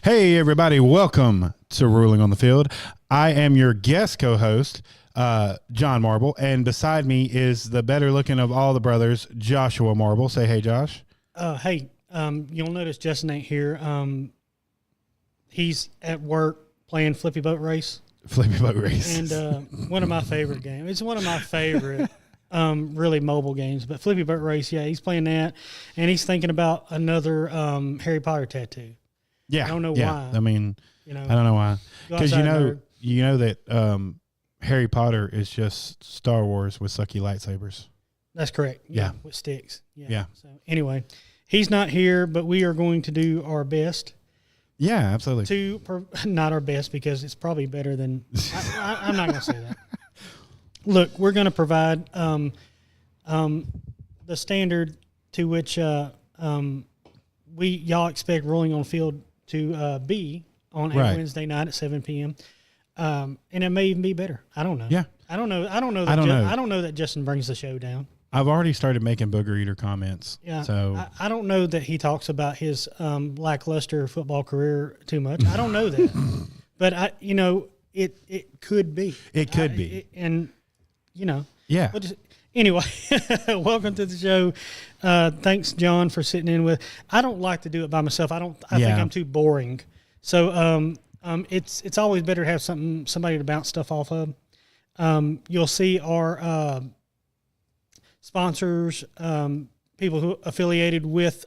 Hey, everybody. Welcome to Ruling on the Field. I am your guest co-host, John Marble, and beside me is the better looking of all the brothers, Joshua Marble. Say hey, Josh. Hey, you'll notice Justin ain't here. He's at work playing Flippy Boat Race. Flippy Boat Race. And one of my favorite games. It's one of my favorite really mobile games. But Flippy Boat Race, yeah, he's playing that. And he's thinking about another Harry Potter tattoo. Yeah. I don't know why. I don't know why. Because you know that Harry Potter is just Star Wars with sucky lightsabers. That's correct. Yeah. With sticks. Yeah. So anyway, he's not here, but we are going to do our best. Yeah, absolutely. Not our best because it's probably better than I'm not going to say that. Look, we're going to provide the standard to which y'all expect Rolling on Field to be on a Wednesday night at 7 p.m. And it may even be better. I don't know. Yeah. I don't know. I don't know that Justin brings the show down. I've already started making Booger Eater comments. Yeah. So I don't know that he talks about his lackluster football career too much. I don't know that. But it could be. It could be. Yeah. Anyway, welcome to the show. Thanks, John, for sitting in with. I don't like to do it by myself. I think I'm too boring. So it's always better to have somebody to bounce stuff off of. You'll see our sponsors, people who affiliated with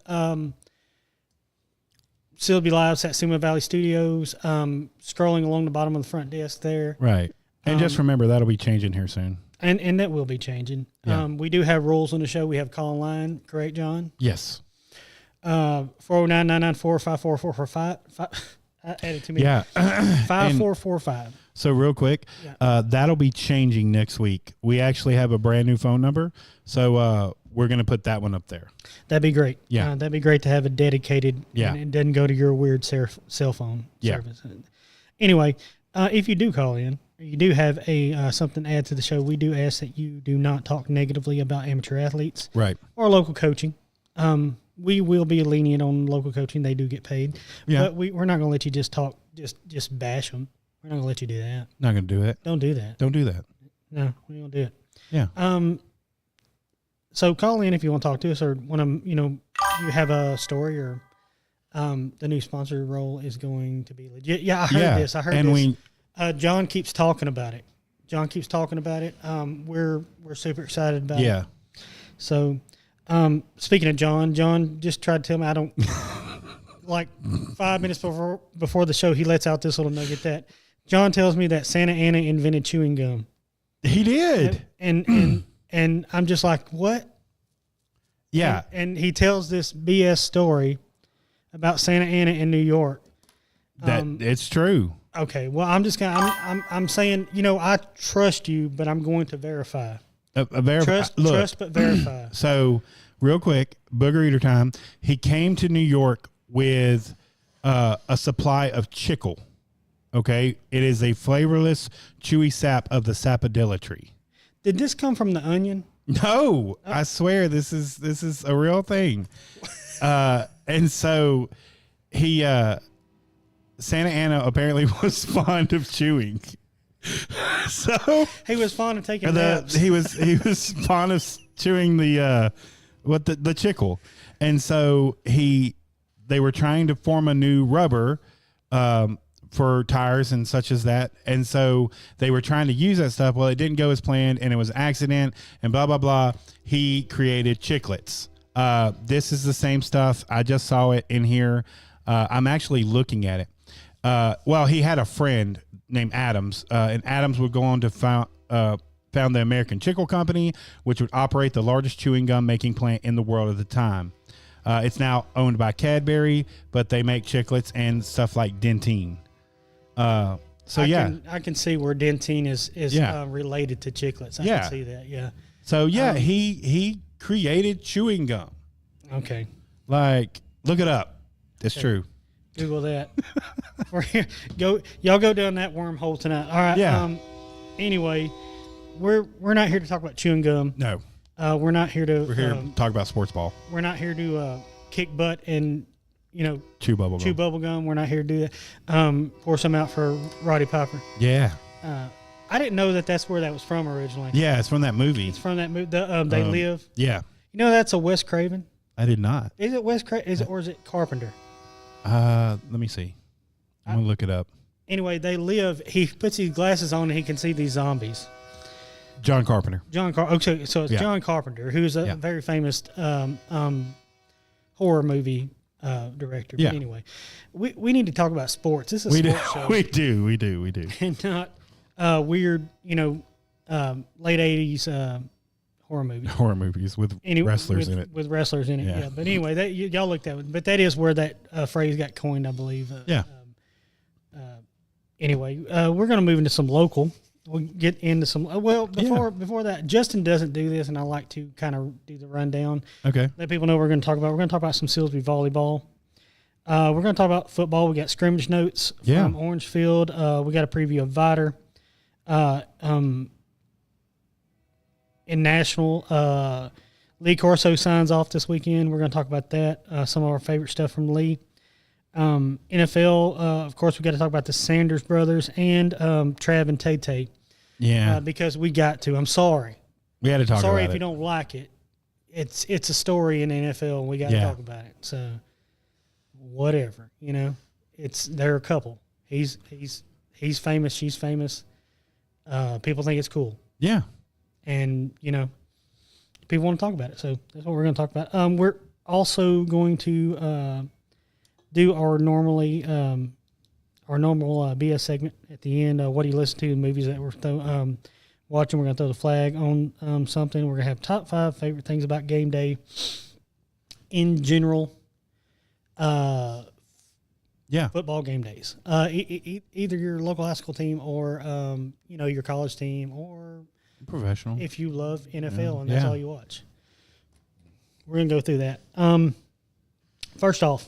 Silby Live, Satsuma Valley Studios, scrolling along the bottom of the front desk there. Right. And just remember, that'll be changing here soon. And that will be changing. Yeah. We do have rules on the show. We have call line, correct, John? Yes. 409-994-5445. I added too many. Yeah. 5445. So real quick, that'll be changing next week. We actually have a brand new phone number. So we're going to put that one up there. That'd be great. Yeah. That'd be great to have a dedicated, and it doesn't go to your weird cell phone service. Anyway, if you do call in, you do have something to add to the show, we do ask that you do not talk negatively about amateur athletes. Right. Or local coaching. We will be lenient on local coaching. They do get paid. Yeah. But we're not going to let you just talk, just bash them. We're not going to let you do that. Not going to do it. Don't do that. Don't do that. No, we don't do it. Yeah. So call in if you want to talk to us or want to, you have a story or the new sponsor role is going to be legit. Yeah, I heard this. John keeps talking about it. We're super excited about it. Yeah. So, speaking of John just tried to tell me I don't like 5 minutes before the show, he lets out this little nugget that John tells me that Santa Ana invented chewing gum. He did. And I'm just like, what? Yeah. And he tells this BS story about Santa Ana in New York. It's true. Okay. Well, I'm saying, I trust you, but I'm going to verify. Trust, but verify. So, real quick, Booger Eater time. He came to New York with a supply of chicle. Okay, it is a flavorless, chewy sap of the sapodilla tree. Did this come from the onion? No, I swear this is a real thing. And so he Santa Ana apparently was fond of chewing. So he was fond of taking naps. He was fond of chewing the chicle, and so they were trying to form a new rubber for tires and such as that, and so they were trying to use that stuff. Well, it didn't go as planned, and it was an accident, and blah blah blah. He created chiclets. This is the same stuff. I just saw it in here. I'm actually looking at it. Well, he had a friend named Adams, and Adams would go on to found the American Chicle Company, which would operate the largest chewing gum making plant in the world at the time. It's now owned by Cadbury, but they make chiclets and stuff like Dentyne. I can see where Dentyne is related to chiclets. I can see that. Yeah. So he created chewing gum. Okay. Like, look it up. It's true. Google that. Y'all go down that wormhole tonight. All right. Yeah. Anyway, we're not here to talk about chewing gum. No. We're not here to. We're here to talk about sports ball. We're not here to kick butt and chew bubble gum. We're not here to do that. Pour some out for Roddy Piper. Yeah. I didn't know that's where that was from originally. Yeah, it's from that movie. It's from that movie. They Live. Yeah. That's a Wes Craven. I did not. Is it Wes Craven? Or is it Carpenter? Let me see. I'm gonna look it up. Anyway, They Live. He puts his glasses on and he can see these zombies. John Carpenter. Okay, so it's John Carpenter, who's a very famous horror movie director. Yeah. But anyway, we need to talk about sports. This is a sports show. We do. And not weird, late 80s horror movies. Horror movies with wrestlers in it. With wrestlers in it, yeah. But anyway, y'all looked at it. But that is where that phrase got coined, I believe. Anyway, we're going to move into some local. We'll get into some. Before that, Justin doesn't do this, and I like to kind of do the rundown. Okay. Let people know what we're going to talk about. We're going to talk about some Silsbee volleyball. We're going to talk about football. We got scrimmage notes from Orangefield. We got a preview of Vider. In National, Lee Corso signs off this weekend. We're going to talk about that. Some of our favorite stuff from Lee. NFL, of course, we got to talk about the Sanders brothers and Trav and Tay. Yeah. Because we got to. I'm sorry. We had to talk about it. Sorry if you don't like it. It's a story in the NFL, and we got to talk about it. So, whatever, they're a couple. He's famous. She's famous. People think it's cool. Yeah. And, people want to talk about it. So that's what we're going to talk about. We're also going to do our normal BS segment at the end. What do you listen to? The movies that we're watching. We're going to throw the flag on something. We're going to have top 5 favorite things about game day in general. Football game days. Either your local high school team or your college team or professional. If you love NFL and that's all you watch. We're going to go through that. First off,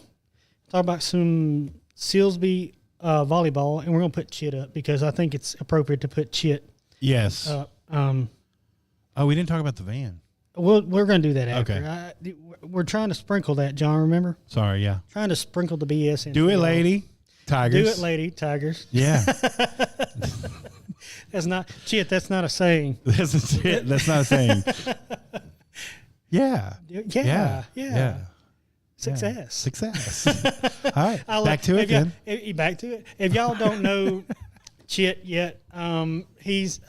talk about some Silsbee volleyball, and we're going to put Chit up because I think it's appropriate to put Chit. Yes. We didn't talk about the van. We're going to do that after. Okay. We're trying to sprinkle that, John, remember? Sorry, yeah. Trying to sprinkle the BS in. Do it, lady. Tigers. Do it, lady. Tigers. Yeah. That's not Chit. That's not a saying. That's not a saying. Yeah. Success. All right. Back to it again. Back to it. If y'all don't know Chit yet, he's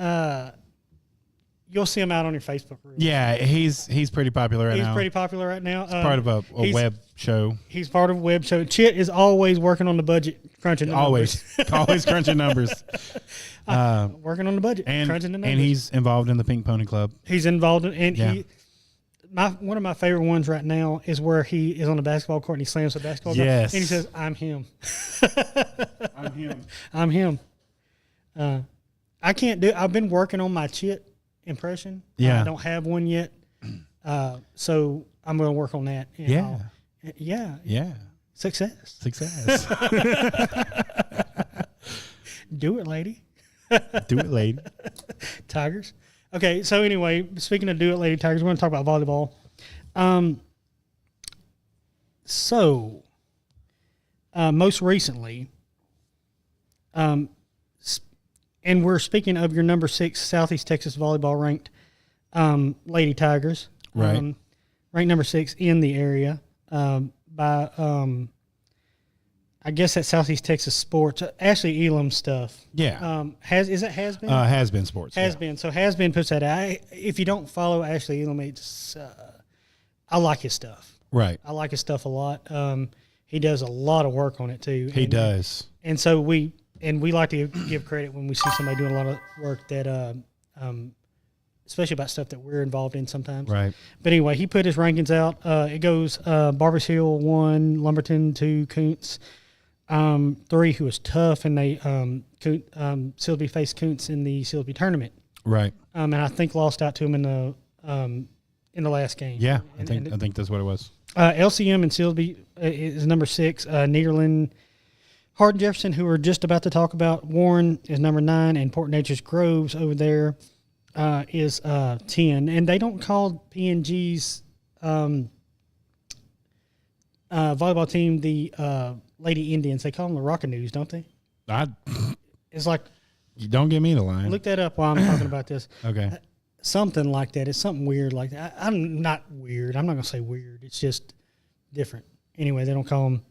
you'll see him out on your Facebook. Yeah, he's pretty popular right now. He's pretty popular right now. He's part of a web show. He's part of a web show. Chit is always working on the budget, crunching the numbers. Always crunching numbers. Working on the budget, crunching the numbers. And he's involved in the Pink Pony Club. He's involved in, one of my favorite ones right now is where he is on the basketball court and he slams the basketball court. And he says, I'm him. I'm him. I can't do, I've been working on my Chit impression. Yeah. I don't have one yet. So I'm going to work on that. Yeah. Success. Do it, lady. Do it, lady. Tigers. Okay, so anyway, speaking of Do It Lady Tigers, we're going to talk about volleyball. Most recently, and we're speaking of your number 6 Southeast Texas volleyball ranked Lady Tigers. Right. Ranked number 6 in the area by, I guess that's Southeast Texas Sports. Ashley Elam stuff. Yeah. Has been? Has been sports. Has been. So Has Been puts that out. If you don't follow Ashley Elam, I like his stuff. Right. I like his stuff a lot. He does a lot of work on it too. He does. And so we like to give credit when we see somebody doing a lot of work that, especially about stuff that we're involved in sometimes. Right. But anyway, he put his rankings out. It goes Barbers Hill 1, Lumberton 2, Kuntz 3, who was tough, and they Silsbee faced Kuntz in the Silsbee tournament. Right. And I think lost out to him in the last game. Yeah, I think that's what it was. LCM and Silsbee is number 6. Nederland, Hardin Jefferson, who we're just about to talk about. Warren is number 9, and Port Neches Groves over there is 10. And they don't call PNG's volleyball team, the Lady Indians. They call them the Rockaroos, don't they? It's like, you don't give me the line. Look that up while I'm talking about this. Okay. Something like that. It's something weird like that. I'm not weird. I'm not going to say weird. It's just different. Anyway, they don't call them,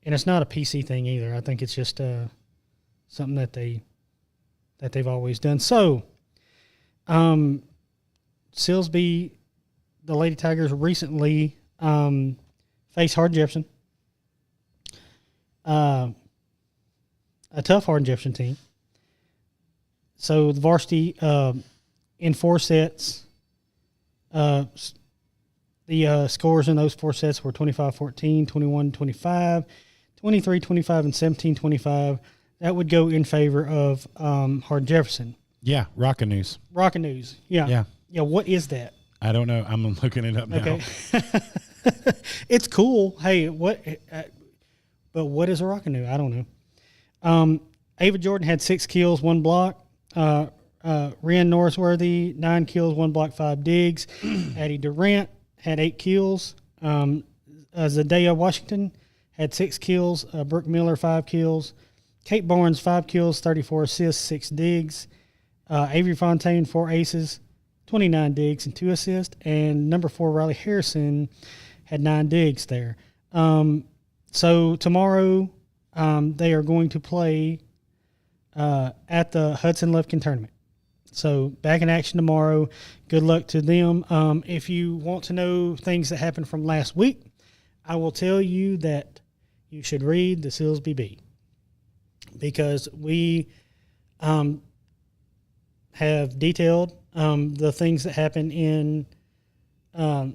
and it's not a PC thing either. I think it's just something that they've always done. So, Silsbee, the Lady Tigers recently faced Hardin Jefferson, a tough Hardin Jefferson team. So the varsity in 4 sets, the scores in those 4 sets were 25-14, 21-25, 23-25, and 17-25. That would go in favor of Hardin Jefferson. Yeah, Rockaroos. Rockaroos. Yeah. Yeah. What is that? I don't know. I'm looking it up now. Okay. It's cool. Hey, what? But what is a Rockaroo? I don't know. Ava Jordan had 6 kills, 1 block. Rhian Norrisworthy, 9 kills, 1 block, 5 digs. Addie Durant had 8 kills. Zadea Washington had 6 kills. Brooke Miller, 5 kills. Kate Barnes, 5 kills, 34 assists, 6 digs. Avery Fontaine, 4 aces, 29 digs, and 2 assists. And number 4, Riley Harrison, had 9 digs there. So tomorrow they are going to play at the Hudson Lufkin tournament. So back in action tomorrow. Good luck to them. If you want to know things that happened from last week, I will tell you that you should read the Silsbee Bee, because we have detailed the things that happened in at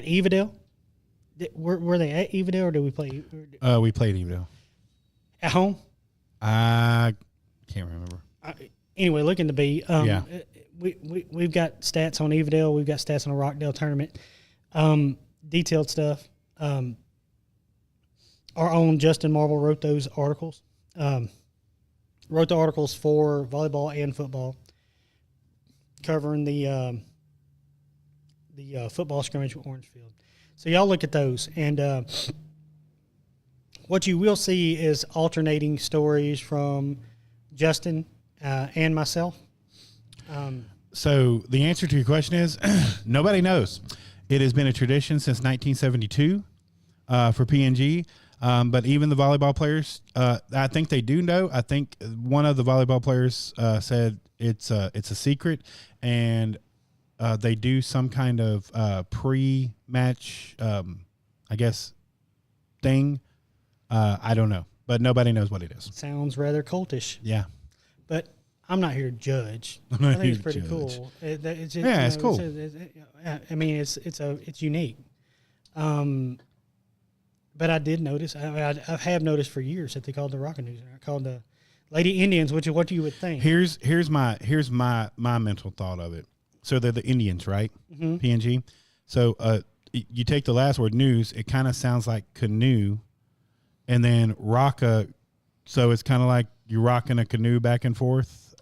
Evadale. Were they at Evadale, or did we play? We played Evadale. At home? I can't remember. Anyway, look in the B. Yeah. We've got stats on Evadale. We've got stats on the Rockdale tournament. Detailed stuff. Our own Justin Marble wrote those articles. Wrote the articles for volleyball and football, covering the football scrimmage with Orangefield. So y'all look at those, and what you will see is alternating stories from Justin and myself. So the answer to your question is nobody knows. It has been a tradition since 1972 for PNG. But even the volleyball players, I think they do know. I think one of the volleyball players said it's a secret, and they do some kind of pre-match, I guess, thing. I don't know, but nobody knows what it is. Sounds rather cultish. Yeah, but I'm not here to judge. I think it's pretty cool. It's just, it's cool. I mean, it's unique. But I did notice. I have noticed for years that they called the Rockaroos. They're called the Lady Indians, which is what you would think. Here's my mental thought of it. So they're the Indians, right? Mm-hmm. PNG. So you take the last word, news. It kind of sounds like canoe, and then rocka. So it's kind of like you're rocking a canoe back and forth.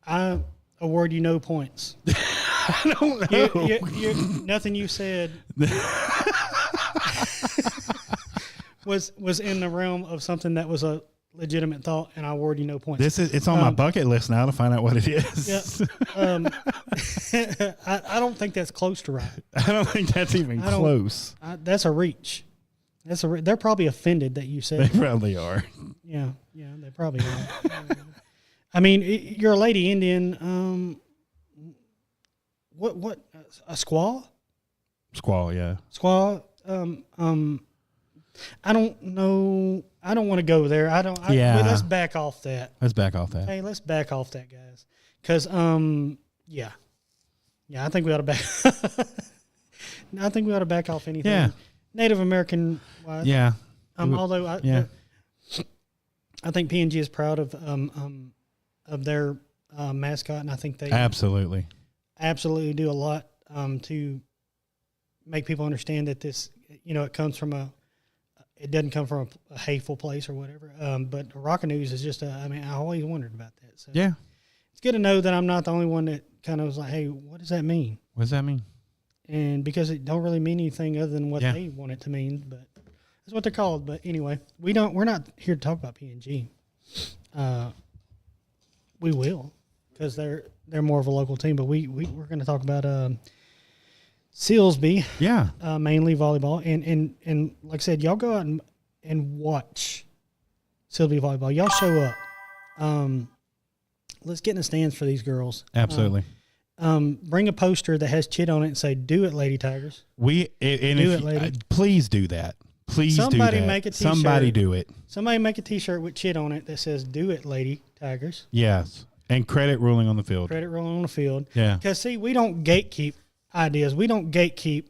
I award you no points. I don't know. Nothing you said was in the realm of something that was a legitimate thought, and I award you no points. It's on my bucket list now to find out what it is. Yeah. I don't think that's close to right. I don't think that's even close. That's a reach. They're probably offended that you said they probably are. Yeah, they probably are. I mean, you're a Lady Indian. What a squaw? Squaw, yeah. Squaw. I don't know. I don't want to go there. Let's back off that. Hey, let's back off that, guys. Because yeah, I think we ought to back. I think we ought to back off anything. Yeah. Native American wise. Yeah. Although I think PNG is proud of their mascot, and I think they absolutely do a lot to make people understand that this, it comes from it doesn't come from a hateful place or whatever. But Rockaroos is just I always wondered about that. So yeah, it's good to know that I'm not the only one that kind of was like, hey, what does that mean? What does that mean? and because it don't really mean anything other than what they want it to mean, but that's what they're called. But anyway, we're not here to talk about PNG. We will, because they're more of a local team, but we're going to talk about Silsbee, mainly volleyball, and like I said, y'all go out and watch Silsbee volleyball. Y'all show up. Let's get in the stands for these girls. Absolutely. Bring a poster that has Chit on it and say, "Do it, Lady Tigers." Please do that. Please Somebody do that. make a T-shirt. Somebody do it. Somebody make a T-shirt with Chit on it that says, "Do it, Lady Tigers." Yes. And credit ruling on the field. Credit ruling on the field. Yeah. Because, see, we don't gatekeep ideas. We don't gatekeep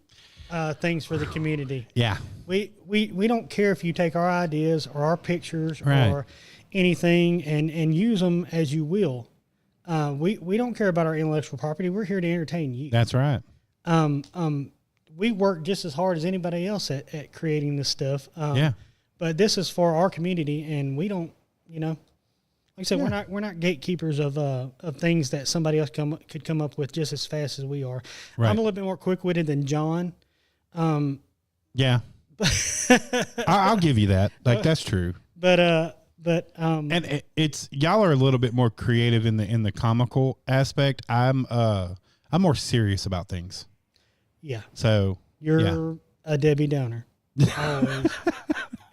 things for the community. Yeah. We don't care if you take our ideas or our pictures or anything and use them as you will. We don't care about our intellectual property. We're here to entertain you. That's right. We work just as hard as anybody else at creating this stuff. But this is for our community, and we don't, like I said, we're not gatekeepers of things that somebody else could come up with just as fast as we are. Right. I'm a little bit more quick-witted than John. Yeah. I'll give you that. That's true. But and it's y'all are a little bit more creative in the comical aspect. I'm more serious about things. Yeah. So you're a Debbie Downer. Always.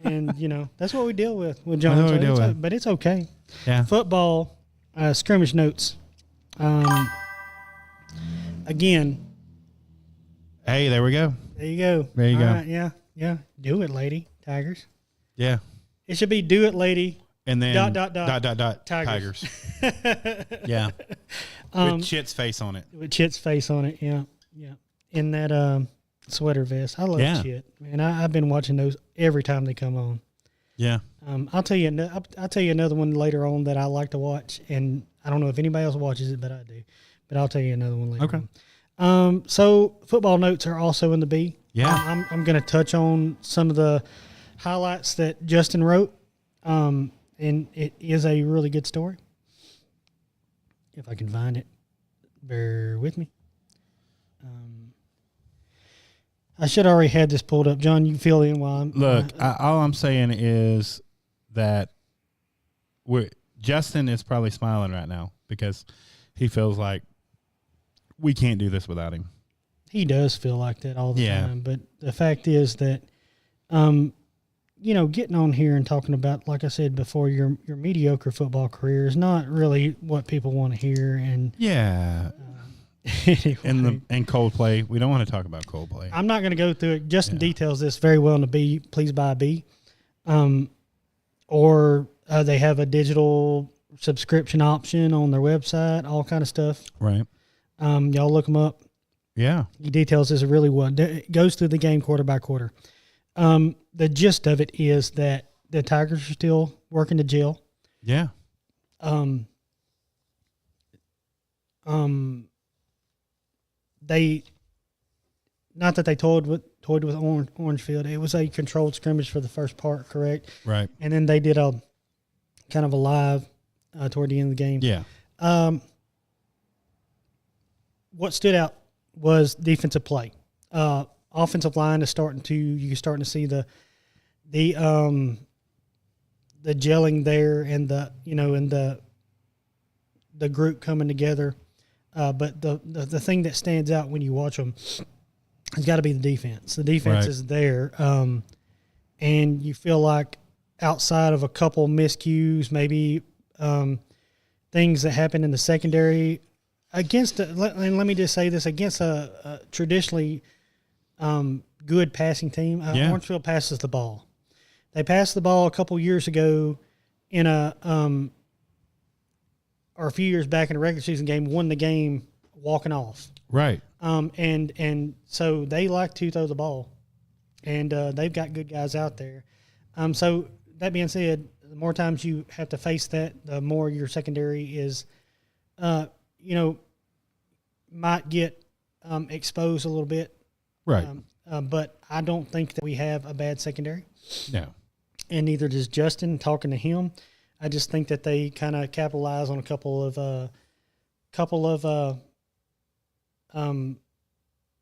And that's what we deal with John. But it's okay. Yeah. Football scrimmage notes. Again. Hey, there we go. There you go. There you go. Right, yeah. Do it, Lady Tigers. Yeah. It should be do it, Lady. And then Tigers. Yeah. With Chit's face on it. With Chit's face on it. Yeah. Yeah. In that sweater vest. I love Chit. Man, I've been watching those every time they come on. Yeah. I'll tell you another one later on that I like to watch, and I don't know if anybody else watches it, but I do. But I'll tell you another one later on. So football notes are also in the B. Yeah. I'm going to touch on some of the highlights that Justin wrote. And it is a really good story. If I can find it, bear with me. I should already had this pulled up. John, you fill in while I'm... Look, all I'm saying is that Justin is probably smiling right now because he feels like we can't do this without him. He does feel like that all the time. But the fact is that, getting on here and talking about, like I said before, your mediocre football career is not really what people want to hear. And anyway. And Coldplay, we don't want to talk about Coldplay. I'm not going to go through it. Justin details this very well in the B. Please buy a B. Or they have a digital subscription option on their website, all kind of stuff. Right. Y'all look them up. Yeah. He details this really well. It goes through the game quarter by quarter. The gist of it is that the Tigers are still working to jail. Yeah. They, not that they toyed with Orangefield. It was a controlled scrimmage for the first part, correct? Right. And then they did a kind of a live toward the end of the game. Yeah. What stood out was defensive play. Offensive line is starting to see the gelling there and the group coming together. But the thing that stands out when you watch them has got to be the defense. The defense is there, and you feel like outside of a couple miscues, maybe things that happen in the secondary against. Let me just say this: against a traditionally good passing team, Orangefield passes the ball. They passed the ball a couple years ago in or a few years back in a regular season game, won the game walking off. Right. And so they like to throw the ball, and they've got good guys out there. So that being said, the more times you have to face that, the more your secondary is, might get exposed a little bit. Right. But I don't think that we have a bad secondary. No. And neither does Justin. Talking to him, I just think that they kind of capitalize on a couple of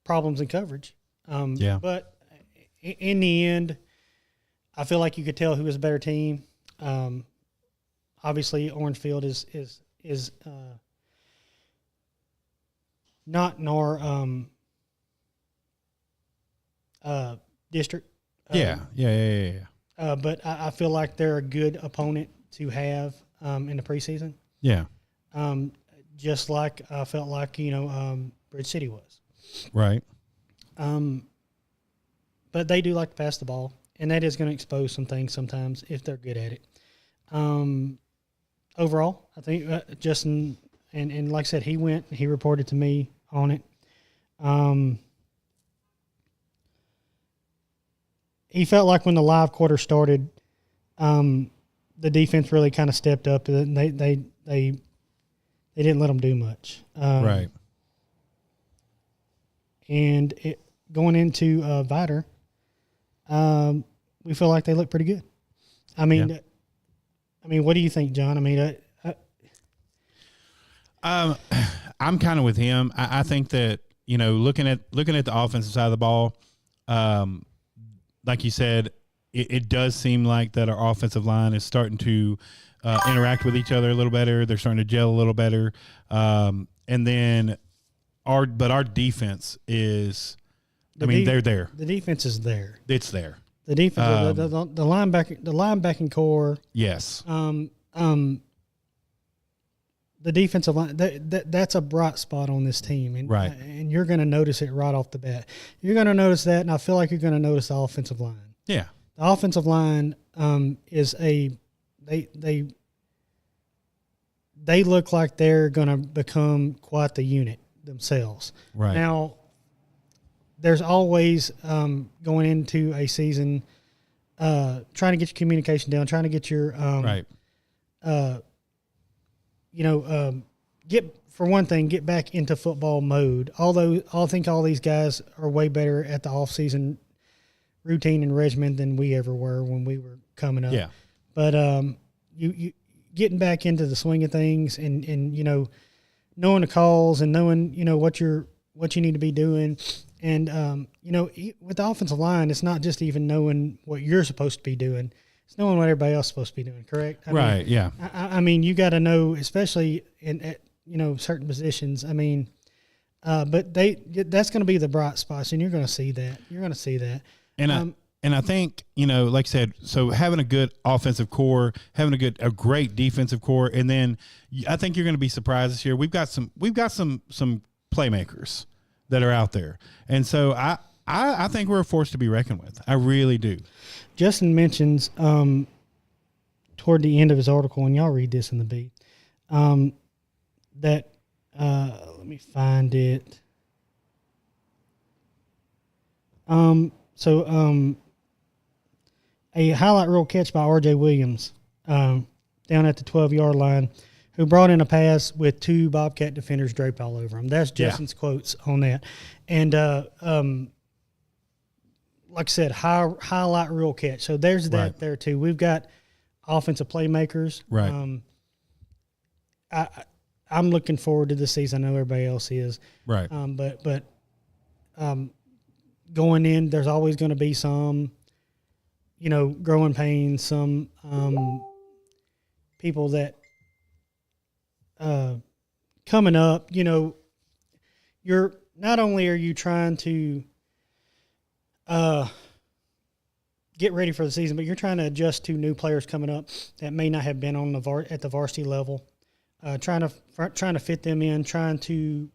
problems in coverage. But in the end, I feel like you could tell who was a better team. Obviously, Orange Field is not in our district. Yeah. But I feel like they're a good opponent to have in the preseason. Yeah. Just like I felt like, Bridge City was. Right. But they do like to pass the ball, and that is going to expose some things sometimes if they're good at it. Overall, I think Justin, and like I said, he reported to me on it. He felt like when the live quarter started, the defense really kind of stepped up. And they didn't let them do much. Right. And going into Vider, we feel like they look pretty good. I mean, what do you think, John? I mean, I'm kind of with him. I think that looking at the offensive side of the ball, like you said, it does seem like that our offensive line is starting to interact with each other a little better. They're starting to gel a little better, and then our defense is. They're there. The defense is there. It's there. The defense, the linebacking core. Yes. The defensive line, that's a bright spot on this team. And, right. And you're going to notice it right off the bat. You're going to notice that, and I feel like you're going to notice the offensive line. Yeah. The offensive line is they look like they're going to become quite the unit themselves. Right. Now, there's always going into a season trying to get your communication down, trying to get your right. Get back into football mode. Although I think all these guys are way better at the off-season routine and regimen than we ever were when we were coming up. Yeah. But you getting back into the swing of things and knowing the calls and knowing what you need to be doing. And with the offensive line, it's not just even knowing what you're supposed to be doing. It's knowing what everybody else is supposed to be doing, correct? Right, yeah. I mean, you got to know, especially at certain positions. I mean, but that's going to be the bright spots, and you're going to see that. You're going to see that. And I think, like I said, so having a good offensive core, having a great defensive core, and then I think you're going to be surprised this year. We've got some playmakers that are out there, and so I think we're a force to be reckoned with. I really do. Justin mentions toward the end of his article, and y'all read this in the beat, that let me find it. A highlight reel catch by R.J. Williams down at the 12-yard line, who brought in a pass with two Bobcat defenders draped all over him. That's Justin's quotes on that. And like I said, highlight reel catch. So there's that there too. We've got offensive playmakers. Right. I'm looking forward to this season. I know everybody else is. Right. But going in, there's always going to be some, growing pains, some people that coming up, you're not only are you trying to get ready for the season, but you're trying to adjust to new players coming up that may not have been on at the varsity level, trying to fit them in, trying to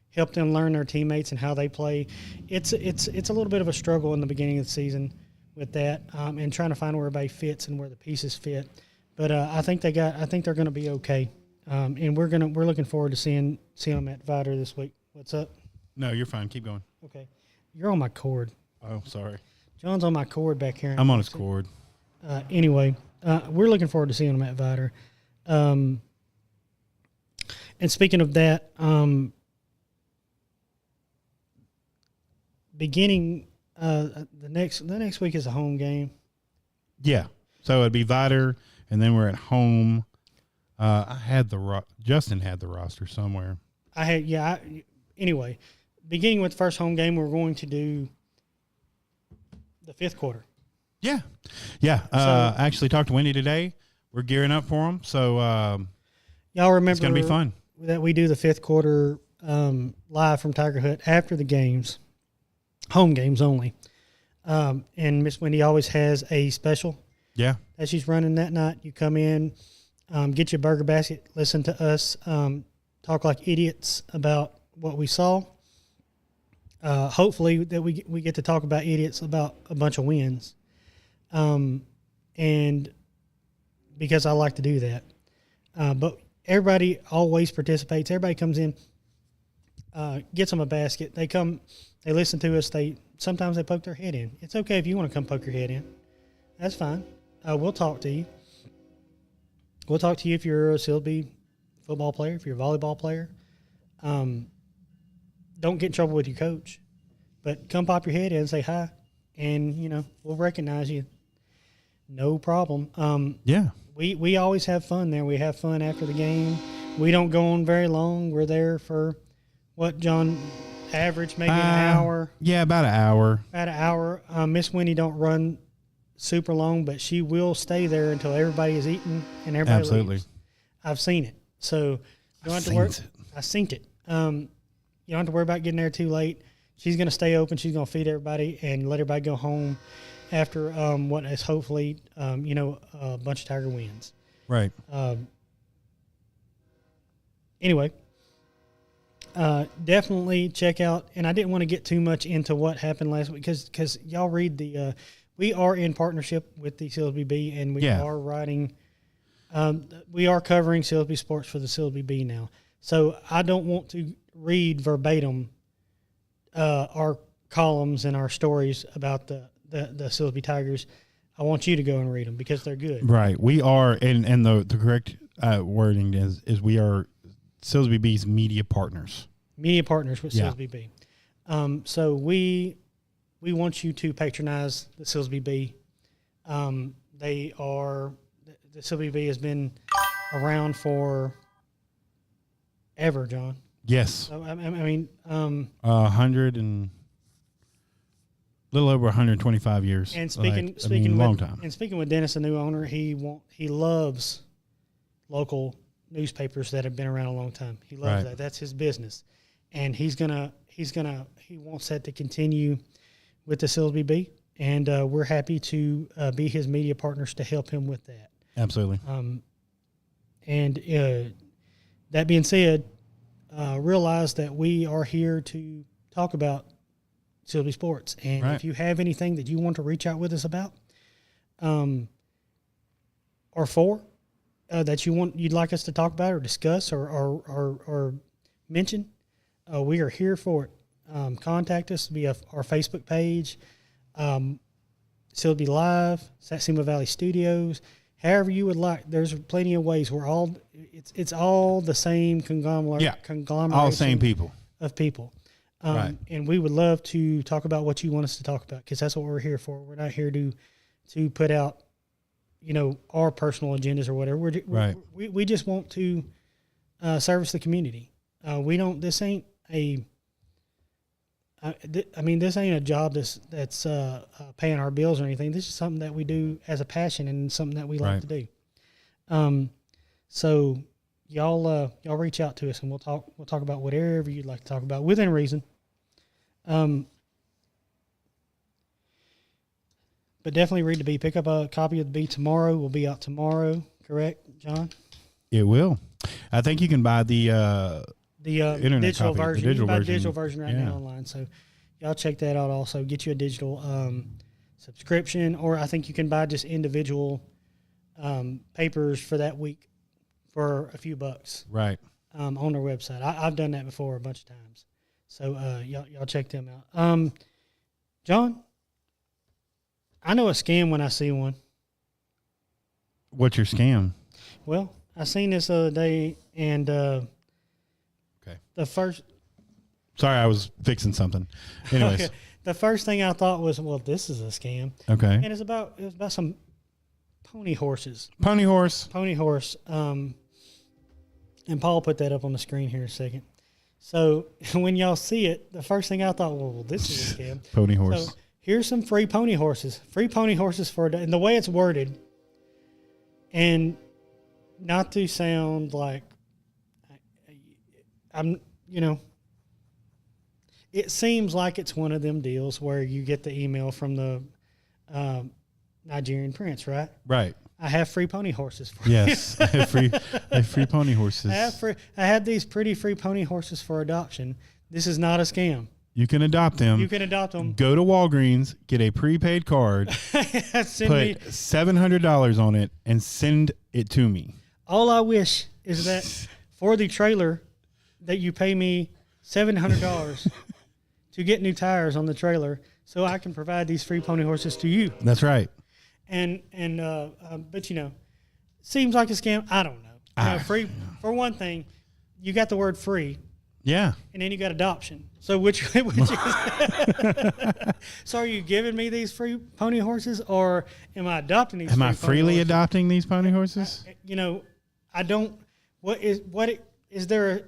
help them learn their teammates and how they play. It's a little bit of a struggle in the beginning of the season with that, and trying to find where everybody fits and where the pieces fit. But I think they're going to be okay, and we're looking forward to seeing them at Vider this week. What's up? No, you're fine. Keep going. Okay, you're on my cord. Oh, sorry. John's on my cord back here. I'm on his cord. Anyway, we're looking forward to seeing them at Vider. And speaking of that, beginning the next week is a home game. Yeah, so it'd be Vider, and then we're at home. Justin had the roster somewhere. Anyway, beginning with the first home game, we're going to do the fifth quarter. Yeah. Yeah. I actually talked to Wendy today. We're gearing up for them. So y'all remember it's going to be fun. That we do the fifth quarter live from Tiger Hut after the games, home games only. And Miss Wendy always has a special. Yeah. That she's running that night. You come in, get your burger basket, listen to us talk like idiots about what we saw. Hopefully that we get to talk about idiots about a bunch of wins. And because I like to do that. But everybody always participates. Everybody comes in, gets them a basket. They come, they listen to us. Sometimes they poke their head in. It's okay if you want to come poke your head in. That's fine. We'll talk to you. We'll talk to you if you're a Silsbee football player, if you're a volleyball player. Don't get in trouble with your coach, but come pop your head in and say hi, and we'll recognize you. No problem. Yeah. We always have fun there. We have fun after the game. We don't go on very long. We're there for what, John? Average maybe an hour. Yeah, about an hour. About an hour. Miss Winnie don't run super long, but she will stay there until everybody is eating and everybody Absolutely. leaves. I've seen it. So you don't have to worry. I've seen it. You don't have to worry about getting there too late. She's going to stay open. She's going to feed everybody and let everybody go home after what is hopefully, a bunch of Tiger wins. Right. Anyway, definitely check out. And I didn't want to get too much into what happened last week because y'all read the. We are in partnership with the Silsbee Bee, and we are writing. We are covering Silsbee sports for the Silsbee Bee now. So I don't want to read verbatim our columns and our stories about the Silsbee Tigers. I want you to go and read them because they're good. Right. We are, and the correct wording is we are Silsbee Bee's media partners. Media partners with Silsbee Bee. So we want you to patronize the Silsbee Bee. The Silsbee Bee has been around for ever, John. Yes. So, I mean, 100 and little over 125 years. And speaking long time. And speaking with Dennis, the new owner, he loves local newspapers that have been around a long time. He loves that. That's his business, and he wants that to continue with the Silsbee Bee, and we're happy to be his media partners to help him with that. Absolutely. And that being said, realize that we are here to talk about Silsbee sports, and if you have anything that you want to reach out with us about, or for that you'd like us to talk about or discuss or mention, we are here for it. Contact us via our Facebook page, Silsbee Live, Satsuma Valley Studios, however you would like. There's plenty of ways. It's all the same conglomeration. All same people. Of people. And we would love to talk about what you want us to talk about because that's what we're here for. We're not here to put out, our personal agendas or whatever. We just want to service the community. This ain't a job that's paying our bills or anything. This is something that we do as a passion and something that we like to do. So y'all reach out to us and we'll talk about whatever you'd like to talk about within reason. But definitely read the Bee. Pick up a copy of the Bee tomorrow. We'll be out tomorrow. Correct, John? It will. I think you can buy the internet digital copy, version. The digital you can buy version. the digital version right now online. So y'all check that out also. Get you a digital subscription, or I think you can buy just individual papers for that week for a few bucks. Right. On their website. I've done that before a bunch of times. So y'all check them out. John, I know a scam when I see one. What's your scam? Well, I seen this the other day, and the first. Sorry, I was fixing something. Anyways, okay. The first thing I thought was, well, this is a scam. Okay. And it was about some pony horses. Pony horse. And Paul put that up on the screen here in a second. So when y'all see it, the first thing I thought, well, this is a scam. Pony horse. So here's some free pony horses. Free pony horses for and the way it's worded, and not to sound like I'm, it seems like it's one of them deals where you get the email from the Nigerian prince, right? Right. I have free pony horses for you. Yes, I have free pony horses. I have these pretty free pony horses for adoption. This is not a scam. You can adopt them. You can adopt them. Go to Walgreens, get a prepaid card, put $700 on it, and send it to me. All I wish is that for the trailer that you pay me $700 to get new tires on the trailer so I can provide these free pony horses to you. That's right. But seems like a scam. I don't know. Free for one thing. You got the word free. Yeah. And then you got adoption. So which is, so are you giving me these free pony horses, or am I adopting these? Am I freely adopting these pony horses? I don't. Is there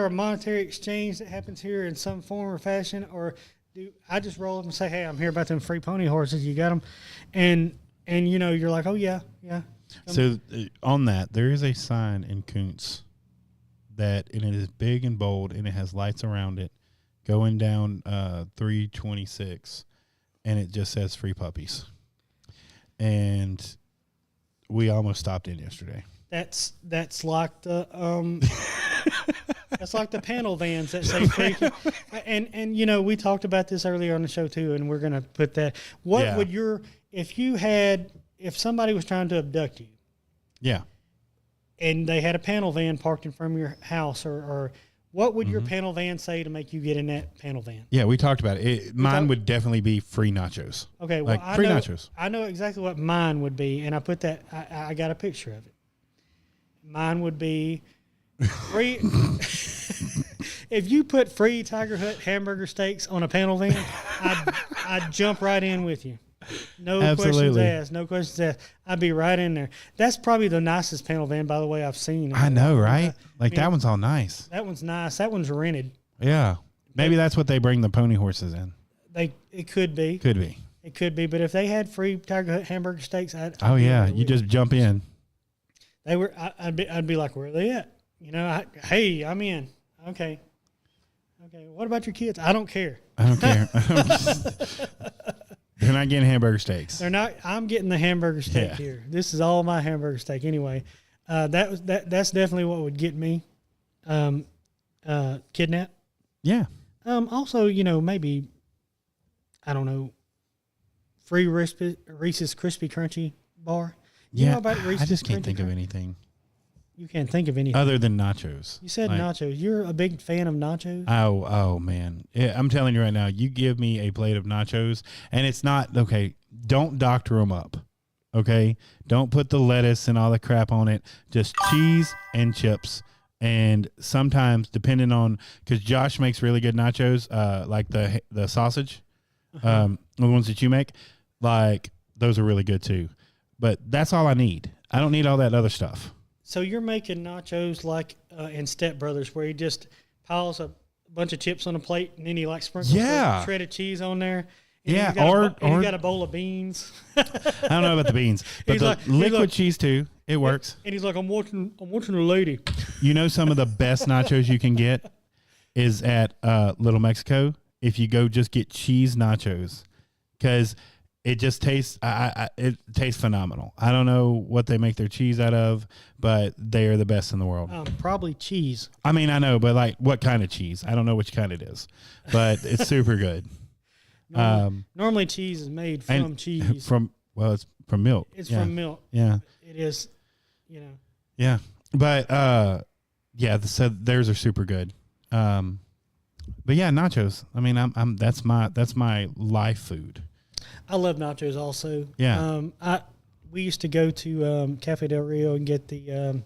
a monetary exchange that happens here in some form or fashion, or do I just roll up and say, "Hey, I'm here about them free pony horses. You got them," and you're like, "Oh yeah." So on that, there is a sign in Kuntz and it is big and bold, and it has lights around it, going down 326, and it just says "free puppies." And we almost stopped in yesterday. That's like the that's like the panel vans that say free. And we talked about this earlier on the show too, and we're gonna put that. What would if somebody was trying to abduct you? Yeah. And they had a panel van parked in front of your house, or what would your panel van say to make you get in that panel van? Yeah, we talked about it. Mine would definitely be free nachos. Okay, well, free nachos. I know exactly what mine would be, and I put that. I got a picture of it. Mine would be free. If you put free Tiger Hut hamburger steaks on a panel van, I'd jump right in with you. No questions asked. No questions asked. I'd be right in there. That's probably the nicest panel van, by the way, I've seen. I know, right? That one's all nice. That one's nice. That one's rented. Yeah. Maybe that's what they bring the pony horses in. It could be. Could be. It could be. But if they had free Tiger Hut hamburger steaks, you just jump in. They were. I'd be like, where are they at? Hey, I'm in. Okay. What about your kids? I don't care. I don't care. They're not getting hamburger steaks. They're not. I'm getting the hamburger steak here. This is all my hamburger steak anyway. That's definitely what would get me. Kidnapped. Yeah. Also, maybe, I don't know, free Reese's Crispy Crunchy bar. You know about Reese's I just can't Crunchy think of anything. You can't think of anything other than nachos. You said nachos. You're a big fan of nachos? Oh man. Yeah, I'm telling you right now, you give me a plate of nachos, and it's not, okay, don't doctor them up, okay? Don't put the lettuce and all the crap on it. Just cheese and chips. And sometimes, depending on, because Josh makes really good nachos, like the sausage, the ones that you make, like those are really good too. But that's all I need. I don't need all that other stuff. So you're making nachos like in Step Brothers, where he just piles a bunch of chips on a plate, and then he sprinkles shredded cheese on there. And yeah, you got a bowl of beans. I don't know about the beans, but the liquid cheese too. It works. And he's like, I'm watching a lady. Some of the best nachos you can get is at Little Mexico. If you go just get cheese nachos, because it just tastes. It tastes phenomenal. I don't know what they make their cheese out of, but they are the best in the world. Probably cheese. I mean, I know, but what kind of cheese? I don't know which kind it is, but it's super good. Normally cheese is made from cheese. It's from milk. It's from milk. Yeah. It is, Yeah. But so theirs are super good. But yeah, nachos. I mean, that's my life food. I love nachos also. Yeah. We used to go to Cafe Del Rio and get the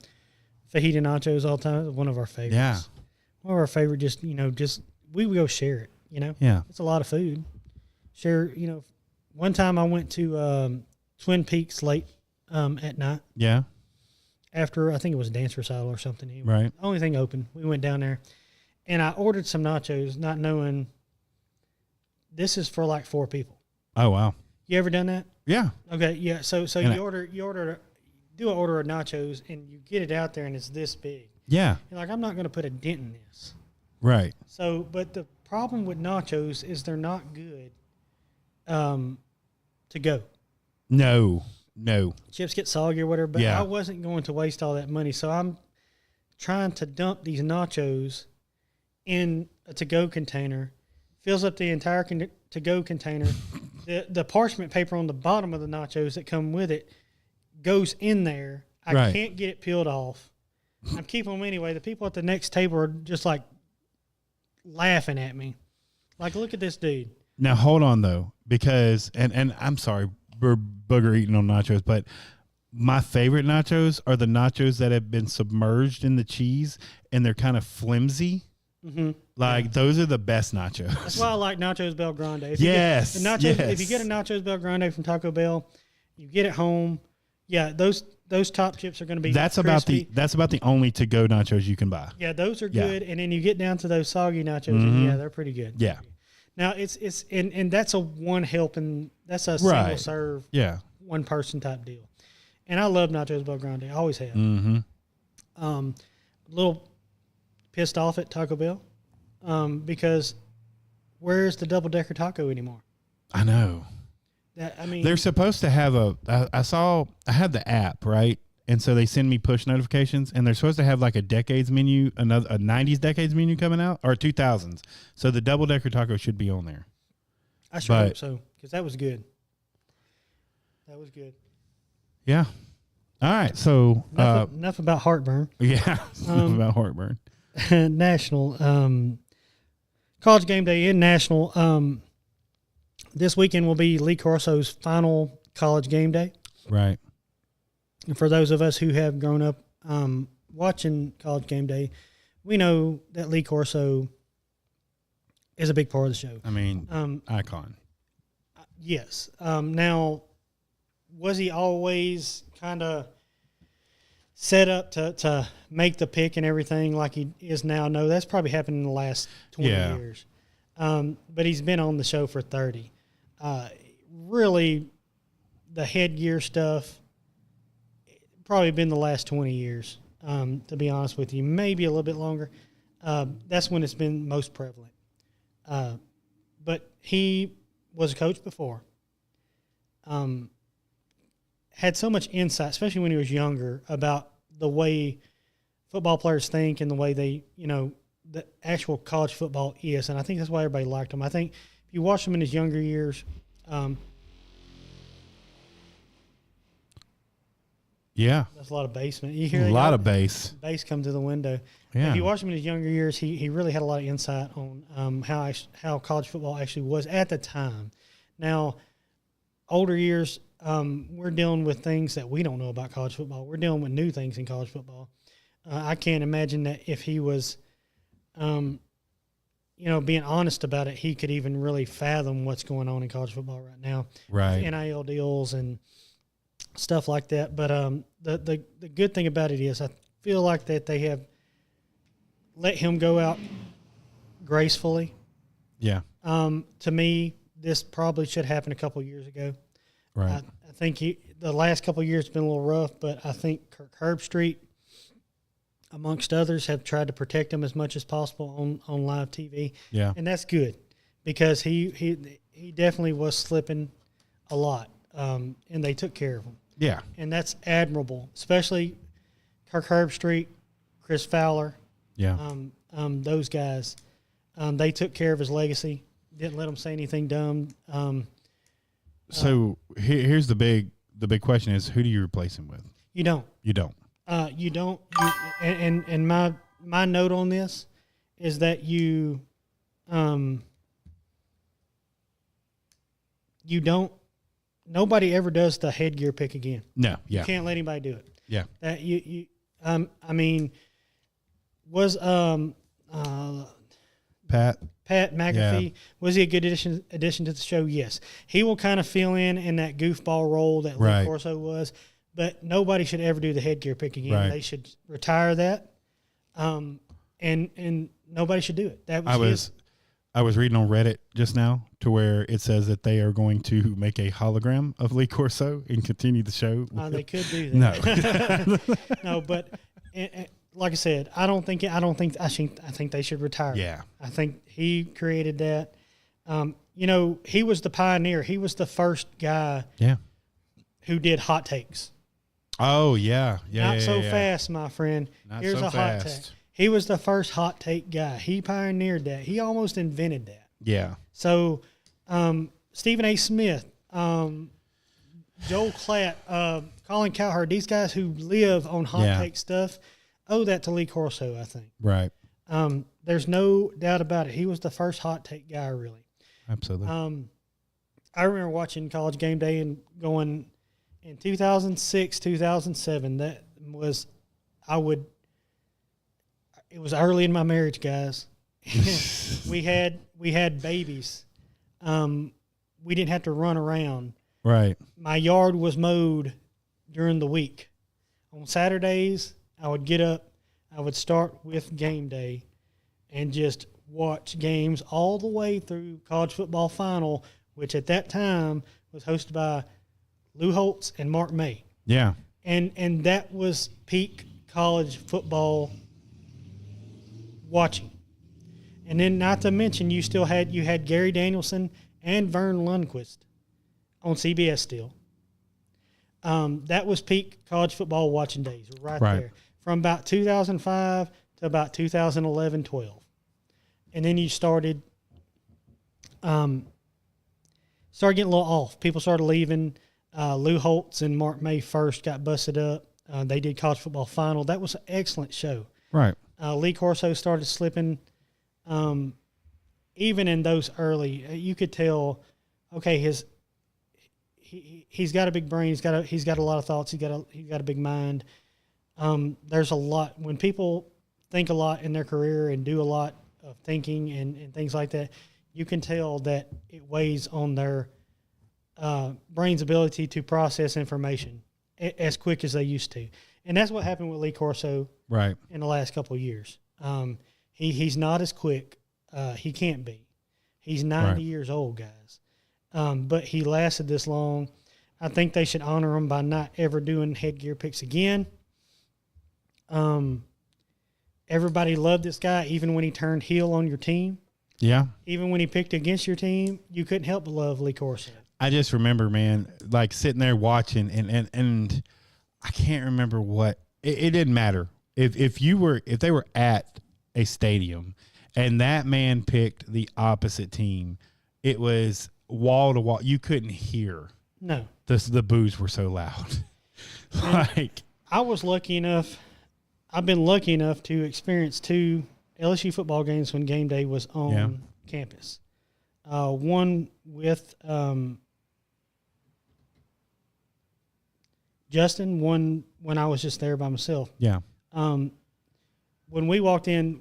fajita nachos all the time. One of our favorites. Yeah. One of our favorite. Just we would go share it. Yeah. It's a lot of food. Share. One time I went to Twin Peaks late at night. Yeah. After I think it was a dance recital or something. Right. Only thing open. We went down there, and I ordered some nachos, not knowing this is for like 4 people. Oh wow! You ever done that? Yeah. Okay. Yeah. So do an order of nachos, and you get it out there, and it's this big. Yeah. You're like, I'm not going to put a dent in this. Right. So, but the problem with nachos is they're not good to go. No. Chips get soggy or whatever, but Yeah. I wasn't going to waste all that money. So I'm trying to dump these nachos in a to-go container, fills up the entire to-go container. The parchment paper on the bottom of the nachos that come with it goes in there. I can't get it peeled off. I'm keeping them anyway. The people at the next table are just like laughing at me. Like, look at this dude. Now hold on though, because and I'm sorry, we're booger eating on nachos, but my favorite nachos are the nachos that have been submerged in the cheese and they're kind of flimsy. Mm-hmm. Like those are the best nachos. That's why I like Nachos Bel Grande. If If you get a Nachos Bel Grande from Taco Bell, you get it home. Yeah, those top chips are going to be. That's crispy. about the only to go nachos you can buy. Yeah, those are good. And then you get down to those soggy nachos, Mm-hmm. and they're pretty good. Yeah. Now it's and that's a one helping. That's a single serve. Yeah. One person type deal. And I love Nachos Bel Grande. I always have. Mm-hmm. A little pissed off at Taco Bell because where's the double decker taco anymore? I know. They're supposed to have I had the app, right? And so they send me push notifications, and they're supposed to have like a decades menu, a 90s decades menu coming out, or 2000s. So the double decker taco should be on there. I sure hope so, because that was good. That was good. Yeah. All right. So enough about heartburn. Yeah. Enough about heartburn. National College Game Day in National. This weekend will be Lee Corso's final College Game Day. Right. And for those of us who have grown up watching College Game Day, we know that Lee Corso is a big part of the show. I mean, icon. Yes. Now, was he always kind of set up to make the pick and everything like he is now? No, that's probably happened in the last 20 years. But he's been on the show for 30. Really, the headgear stuff, probably been the last 20 years, to be honest with you. Maybe a little bit longer. That's when it's been most prevalent. But he was a coach before. Had so much insight, especially when he was younger, about the way football players think and the way they, the actual college football is. And I think that's why everybody liked him. I think if you watch him in his younger years, yeah, that's a lot of bass. You hear a lot of bass. Bass come to the window. Yeah. If you watch him in his younger years, he really had a lot of insight on how college football actually was at the time. Now, older years, we're dealing with things that we don't know about college football. We're dealing with new things in college football. I can't imagine that if he was, being honest about it, he could even really fathom what's going on in college football right now. Right. NIL deals and stuff like that. But the good thing about it is I feel like that they have let him go out gracefully. Yeah. To me, this probably should happen a couple of years ago. Right. I think the last couple of years have been a little rough, but I think Kirk Herbstreit, amongst others, have tried to protect him as much as possible on live TV. Yeah. And that's good because he definitely was slipping a lot, and they took care of him. Yeah. And that's admirable, especially Kirk Herbstreit, Chris Fowler. Yeah. Those guys, they took care of his legacy, didn't let him say anything dumb. So here's the big question is, who do you replace him with? You don't. You don't. You don't. And my note on this is that you don't. Nobody ever does the headgear pick again. No. Yeah. You can't let anybody do it. Yeah. That you. I mean, was Pat McAfee, was he a good addition to the show? Yes. He will kind of fill in that goofball role that Lee Corso was, but nobody should ever do the headgear pick again. Right. They should retire that. And nobody should do it. I was reading on Reddit just now to where it says that they are going to make a hologram of Lee Corso and continue the show. They could do that. No, no, but like I said, I think they should retire. Yeah, I think he created that. He was the pioneer. He was the first guy. Yeah. Who did hot takes. Oh yeah, Not so fast, my friend. Here's so a fast. hot take. He was the first hot take guy. He pioneered that. He almost invented that. Yeah. So, Stephen A. Smith, Joel Klatt, Colin Cowherd, these guys who live on hot take stuff owe that to Lee Corso, I think. Right. There's no doubt about it. He was the first hot take guy, really. Absolutely. I remember watching College Game Day and going in 2006, 2007. It was early in my marriage, guys. we had babies. We didn't have to run around. Right. My yard was mowed during the week. On Saturdays, I would get up. I would start with Game Day and just watch games all the way through college football final, which at that time was hosted by Lou Holtz and Mark May. Yeah. And that was peak college football watching. And then not to mention you had Gary Danielson and Vern Lundquist on CBS still. That was peak college football watching days right there. From about 2005 to about 2011, 12. And then you started getting a little off. People started leaving. Lou Holtz and Mark May first got busted up. They did college football final. That was an excellent show. Right. Lee Corso started slipping. Even in those early, you could tell, okay, he's got a big brain. He's got a lot of thoughts. He's got a big mind. There's a lot when people think a lot in their career and do a lot of thinking and things like that. You can tell that it weighs on their brain's ability to process information as quick as they used to. And that's what happened with Lee Corso in the last couple of years. He's not as quick. He can't be. He's 90 years old, guys. But he lasted this long. I think they should honor him by not ever doing headgear picks again. Everybody loved this guy, even when he turned heel on your team. Yeah. Even when he picked against your team, you couldn't help but love Lee Corso. I just remember, man, like sitting there watching, and I can't remember what it didn't matter if they were at a stadium, and that man picked the opposite team. It was wall to wall. You couldn't hear. No, the boos were so loud. I've been lucky enough to experience 2 LSU football games when game day was on campus. One with Justin, one when I was just there by myself. Yeah. When we walked in,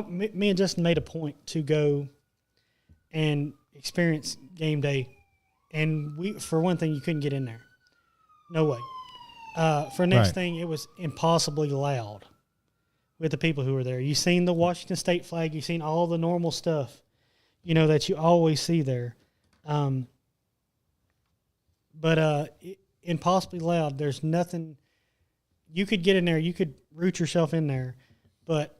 me and Justin made a point to go and experience game day. And for one thing, you couldn't get in there. No way. For next thing, it was impossibly loud with the people who were there. You seen the Washington State flag. You seen all the normal stuff, that you always see there. But impossibly loud. There's nothing. You could get in there. You could root yourself in there, but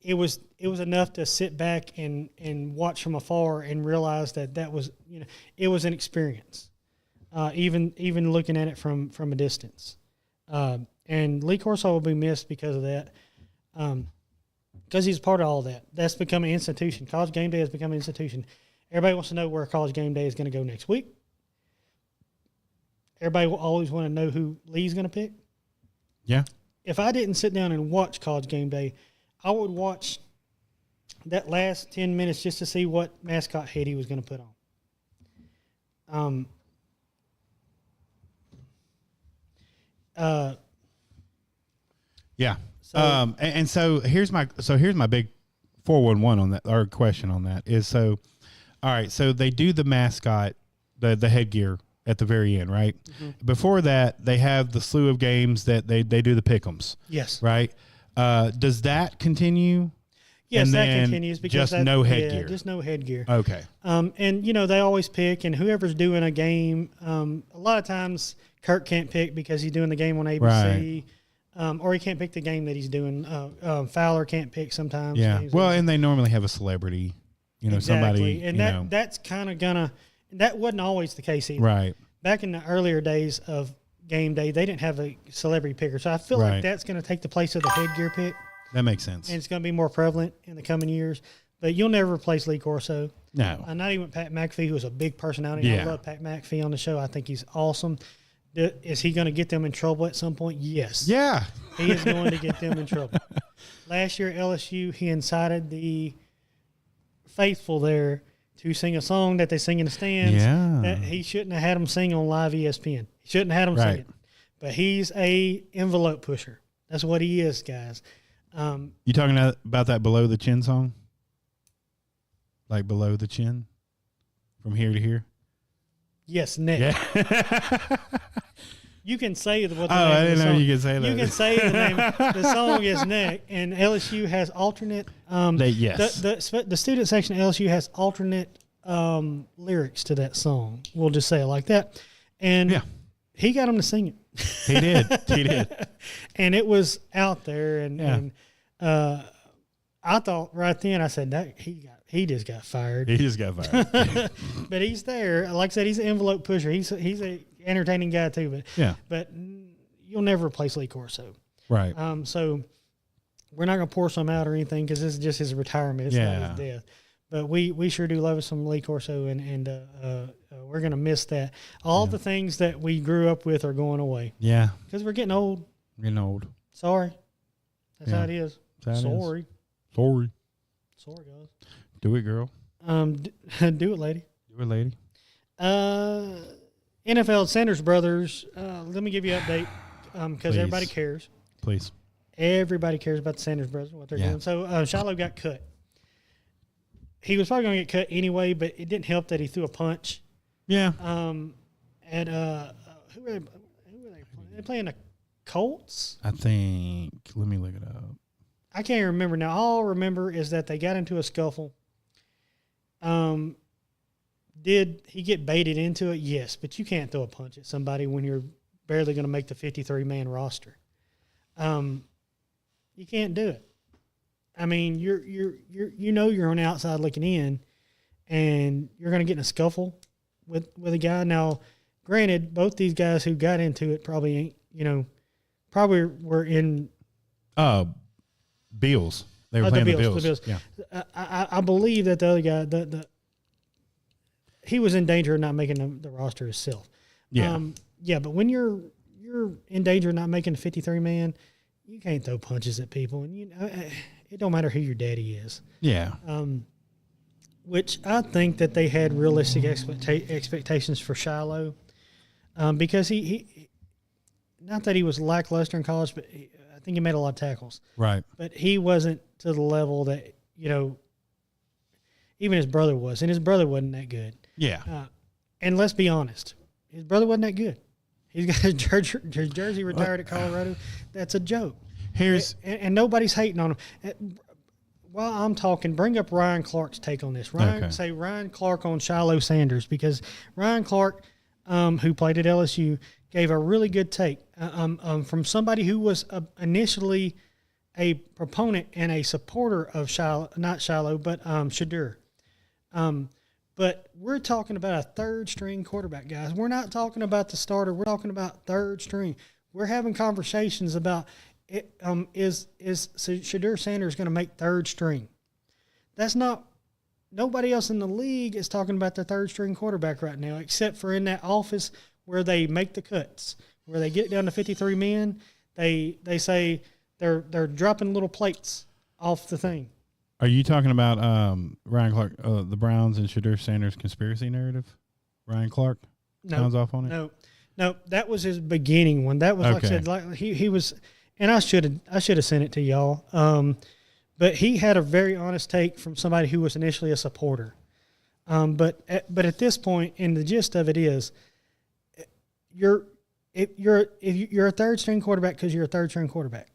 it was enough to sit back and watch from afar and realize that was it was an experience. Even looking at it from a distance. And Lee Corso will be missed because of that. Because he's part of all that. That's become an institution. College Game Day has become an institution. Everybody wants to know where College Game Day is going to go next week. Everybody will always want to know who Lee's going to pick. Yeah. If I didn't sit down and watch College Game Day, I would watch that last 10 minutes just to see what mascot head he was going to put on. Yeah. So here's my big 411 on that, or question on that is, all right, so they do the mascot, the headgear at the very end, right? Mm-hmm. Before that, they have the slew of games that they do the pick'ems. Yes. Right. Does that continue? Yes, and that then continues because just no headgear. Yeah, just no headgear. Okay. And they always pick, and whoever's doing a game, a lot of times Kirk can't pick because he's doing the game on ABC, or he can't pick the game that he's doing. Fowler can't pick sometimes. Yeah. Well, and they normally have a celebrity, somebody, and that's kind of gonna. That wasn't always the case either. Right. Back in the earlier days of game day, they didn't have a celebrity picker, so I feel like that's going to take the place of the headgear pick. That makes sense. And it's going to be more prevalent in the coming years. But you'll never replace Lee Corso. No. Not even Pat McAfee, who was a big personality. Yeah. I love Pat McAfee on the show. I think he's awesome. Is he going to get them in trouble at some point? Yes. Yeah. He is going to get them in trouble. Last year at LSU, he incited the faithful there to sing a song that they sing in the stands that he shouldn't have had them sing on live ESPN. He shouldn't have had them sing it. But he's a envelope pusher. That's what he is, guys. You talking about that Below the Chin song? Like below the chin? From here to here? Yes, Nick. Yeah. You can say what the name of the I didn't know song. you could say that. You can say the name. The song is Nick, and LSU has alternate. Yes. The student section of LSU has alternate lyrics to that song. We'll just say it like that. And he got him to sing it. He did. And it was out there, and I thought right then, I said that he just got fired. He just got fired. But he's there. Like I said, he's an envelope pusher. He's a entertaining guy too. But you'll never replace Lee Corso. Right. So we're not going to pour some out or anything because this is just his retirement. It's not his death. But we sure do love some Lee Corso, and we're going to miss that. All the things that we grew up with are going away. Yeah. Because we're getting old. Sorry. That's how it is. Sorry. Sorry, guys. Do it, girl. Do it, lady. Do it, lady. NFL Sanders brothers. Let me give you an update because everybody cares. Please. Everybody cares about the Sanders brothers, what they're doing. So Shiloh got cut. He was probably going to get cut anyway, but it didn't help that he threw a punch. Yeah. And who were they playing? They playing the Colts? I think. Let me look it up. I can't remember now. All I remember is that they got into a scuffle. Did he get baited into it? Yes, but you can't throw a punch at somebody when you're barely going to make the 53-man roster. You can't do it. I mean, you're on the outside looking in, and you're going to get in a scuffle with a guy. Now, granted, both these guys who got into it probably ain't, probably were in Bills. They were playing the Bills. Yeah. I believe that the other guy, he was in danger of not making the roster himself. Yeah. But when you're in danger of not making the 53-man, you can't throw punches at people, and it don't matter who your daddy is. Yeah. Which I think that they had realistic expectations for Shiloh, because he not that he was lackluster in college, but I think he made a lot of tackles. Right. But he wasn't to the level that even his brother was, and his brother wasn't that good. Yeah. And let's be honest, his brother wasn't that good. He's got his jersey retired at Colorado. That's a joke. And nobody's hating on him. While I'm talking, bring up Ryan Clark's take on this. Say Ryan Clark on Shiloh Sanders, because Ryan Clark, who played at LSU, gave a really good take from somebody who was initially a proponent and a supporter of Shiloh, not Shiloh, but Shedeur. But we're talking about a third-string quarterback, guys. We're not talking about the starter. We're talking about third string. We're having conversations about is Shedeur Sanders going to make third string? That's not – nobody else in the league is talking about the third-string quarterback right now, except for in that office where they make the cuts, where they get it down to 53 men. They say they're dropping little plates off the thing. Are you talking about Ryan Clark, the Browns and Shedeur Sanders conspiracy narrative? Ryan Clark sounds off on it? No, that was his beginning one. That was like I said, like he was, and I should have sent it to y'all. But he had a very honest take from somebody who was initially a supporter. But at this point, and the gist of it is, if you're a third string quarterback because you're a third string quarterback.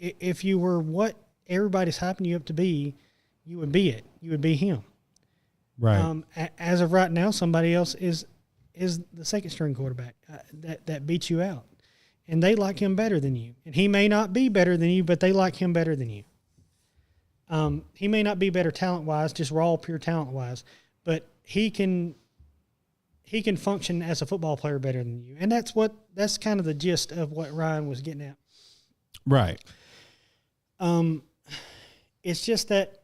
if you were what everybody's hyping you up to be, you would be it. You would be him. Right. As of right now, somebody else is the second string quarterback that beats you out, and they like him better than you. And he may not be better than you, but they like him better than you. He may not be better talent wise, just raw pure talent wise, but he can function as a football player better than you. And that's kind of the gist of what Ryan was getting at. Right. It's just that,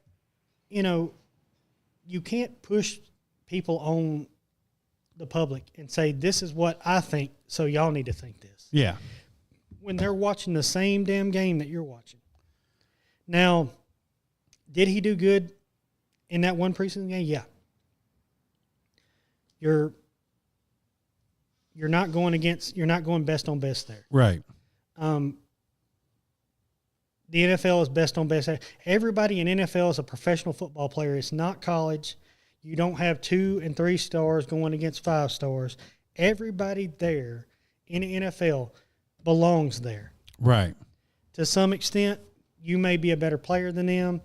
you can't push people on the public and say, this is what I think, so y'all need to think this. Yeah. When they're watching the same damn game that you're watching. Now, did he do good in that one preseason game? Yeah. You're not going best on best there. Right. The NFL is best on best. Everybody in NFL is a professional football player. It's not college. You don't have 2 and 3 stars going against 5 stars. Everybody there in the NFL belongs there. Right. To some extent, you may be a better player than them.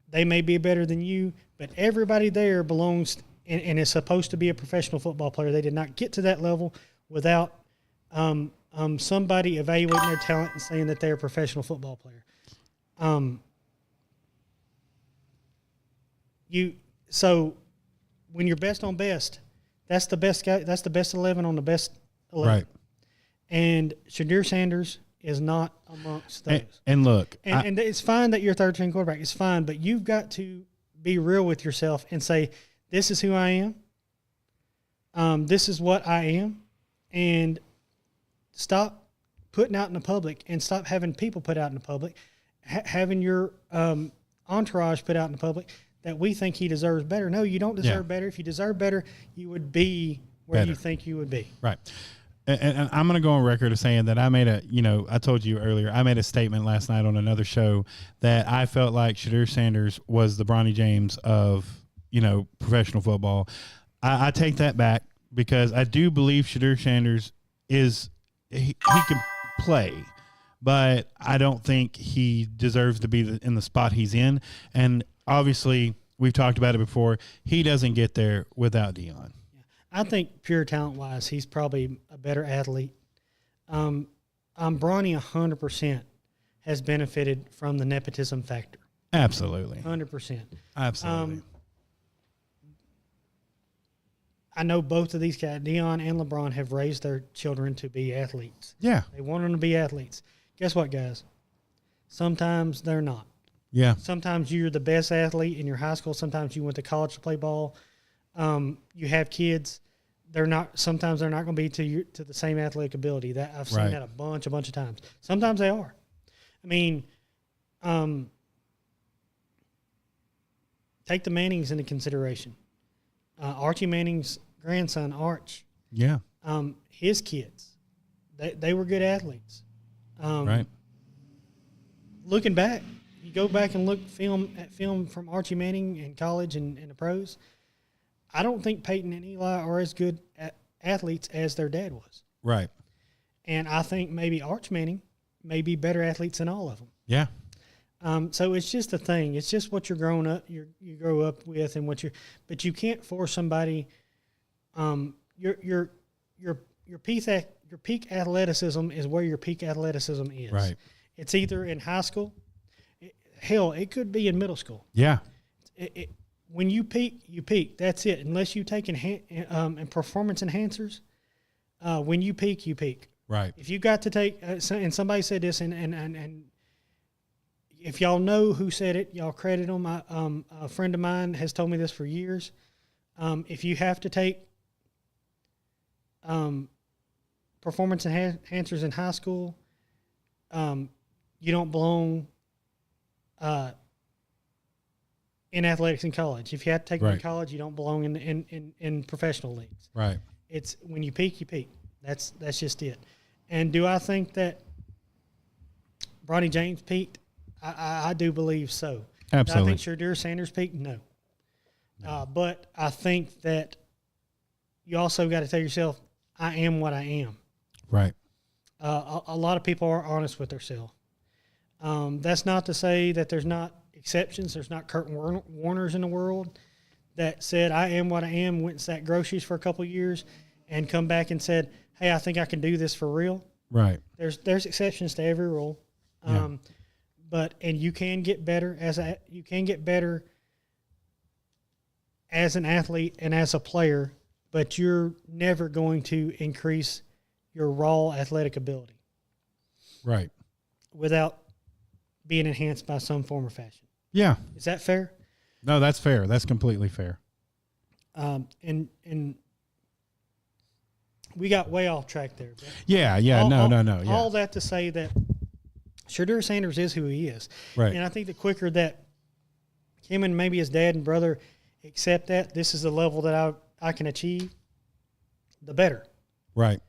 They may be better than you, but everybody there belongs and is supposed to be a professional football player. They did not get to that level without somebody evaluating their talent and saying that they're a professional football player. So when you're best on best, that's the best guy. That's the best 11 on the best 11. Right. And Shedeur Sanders is not amongst those. And look, and it's fine that you're a third string quarterback. It's fine, but you've got to be real with yourself and say, this is who I am. This is what I am. And stop putting out in the public and stop having people put out in the public, having your entourage put out in the public that we think he deserves better. No, you don't deserve better. If you deserve better, you would be where you think you would be. Right. And I'm going to go on record of saying that I made I told you earlier, I made a statement last night on another show that I felt like Shedeur Sanders was the Bronny James of, professional football. I take that back because I do believe Shedeur Sanders he can play, but I don't think he deserves to be in the spot he's in. And obviously, we've talked about it before. He doesn't get there without Deion. I think pure talent-wise, he's probably a better athlete. Bronny 100% has benefited from the nepotism factor. Absolutely. 100%. Absolutely. I know both of these guys, Deion and LeBron, have raised their children to be athletes. Yeah. They want them to be athletes. Guess what, guys? Sometimes they're not. Yeah. Sometimes you're the best athlete in your high school. Sometimes you went to college to play ball. You have kids. Sometimes they're not going to be to the same athletic ability. That I've seen that a bunch of times. Sometimes they are. I mean, take the Mannings into consideration. Archie Manning's grandson, Arch. Yeah. His kids, they were good athletes. Right. Looking back, you go back and look at film from Archie Manning in college and the pros. I don't think Peyton and Eli are as good athletes as their dad was. Right. And I think maybe Arch Manning may be better athletes than all of them. Yeah. So it's just a thing. It's just what you grow up with, and but you can't force somebody. Your peak athleticism is where your peak athleticism is. Right. It's either in high school. Hell, it could be in middle school. Yeah. When you peak, you peak. That's it. Unless you take and performance enhancers, when you peak, you peak. Right. If you got to take, and somebody said this, and if y'all know who said it, y'all credit them. A friend of mine has told me this for years. If you have to take performance enhancers in high school, you don't belong in athletics in college. If you have to take them in college, you don't belong in professional leagues. Right. It's when you peak, you peak. That's just it. And do I think that Bronny James peaked? I do believe so. Absolutely. I think Shedeur Sanders peaked? No. But I think that you also got to tell yourself, I am what I am. Right. A lot of people are honest with themselves. That's not to say that there's not exceptions. There's not Kurt Warners in the world that said, I am what I am, went and sat groceries for a couple of years and come back and said, hey, I think I can do this for real. Right. There's exceptions to every rule. But you can get better as an athlete and as a player, but you're never going to increase your raw athletic ability. Right. Without being enhanced by some form or fashion. Yeah. Is that fair? No, that's fair. That's completely fair. And we got way off track there. Yeah. No. Yeah. All that to say that Shedeur Sanders is who he is. Right. And I think the quicker that him and maybe his dad and brother accept that this is the level that I can achieve, the better. Right.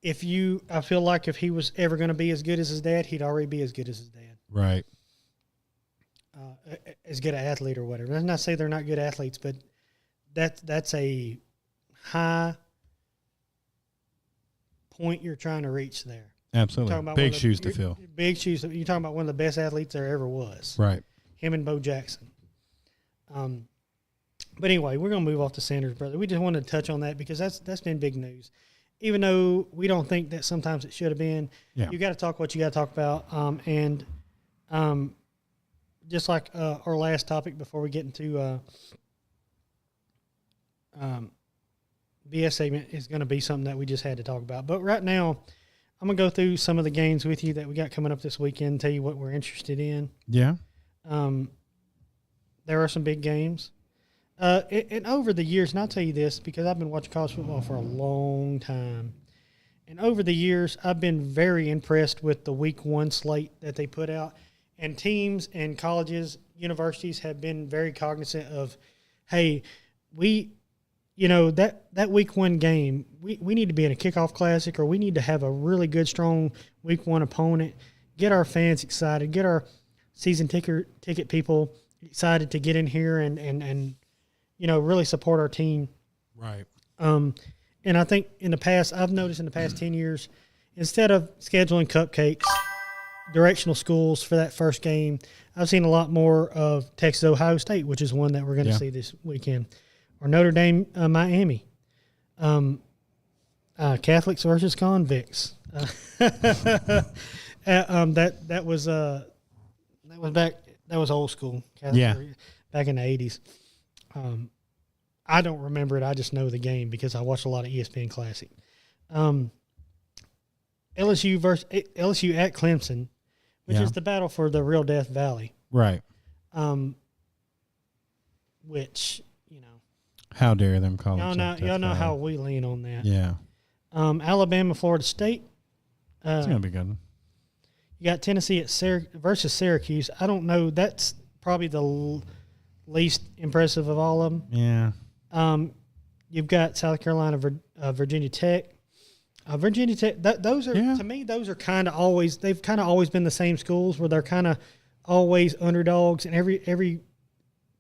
I feel like if he was ever going to be as good as his dad, he'd already be as good as his dad. Right. As good an athlete or whatever. I'm not saying they're not good athletes, but that's a high point you're trying to reach there. Absolutely. Big shoes to fill. Big shoes. You're talking about one of the best athletes there ever was. Right. Him and Bo Jackson. But anyway, we're going to move off to Sanders, brother. We just wanted to touch on that because that's been big news. Even though we don't think that sometimes it should have been, you got to talk what you got to talk about. And just like our last topic before we get into BS segment is going to be something that we just had to talk about. But right now, I'm going to go through some of the games with you that we got coming up this weekend, tell you what we're interested in. Yeah. There are some big games. And over the years, and I'll tell you this because I've been watching college football for a long time. And over the years, I've been very impressed with the week 1 slate that they put out. And teams and colleges, universities have been very cognizant of, hey, that week 1 game, we need to be in a kickoff classic or we need to have a really good, strong week 1 opponent, get our fans excited, get our season ticket people excited to get in here and really support our team. Right. And I think I've noticed in the past 10 years, instead of scheduling cupcakes, directional schools for that first game, I've seen a lot more of Texas Ohio State, which is one that we're going to see this weekend, or Notre Dame Miami, Catholics versus convicts. That was old school. Back in the 80s. I don't remember it. I just know the game because I watched a lot of ESPN Classic. LSU at Clemson, which is the battle for the real Death Valley. Right. Which, how dare them call it? Y'all know how we lean on that. Yeah. Alabama, Florida State. It's going to be good. You got Tennessee versus Syracuse. I don't know. That's probably the least impressive of all of them. Yeah. You've got South Carolina, Virginia Tech. Virginia Tech, those are, to me, those are kind of always, they've kind of always been the same schools where they're kind of always underdogs. And every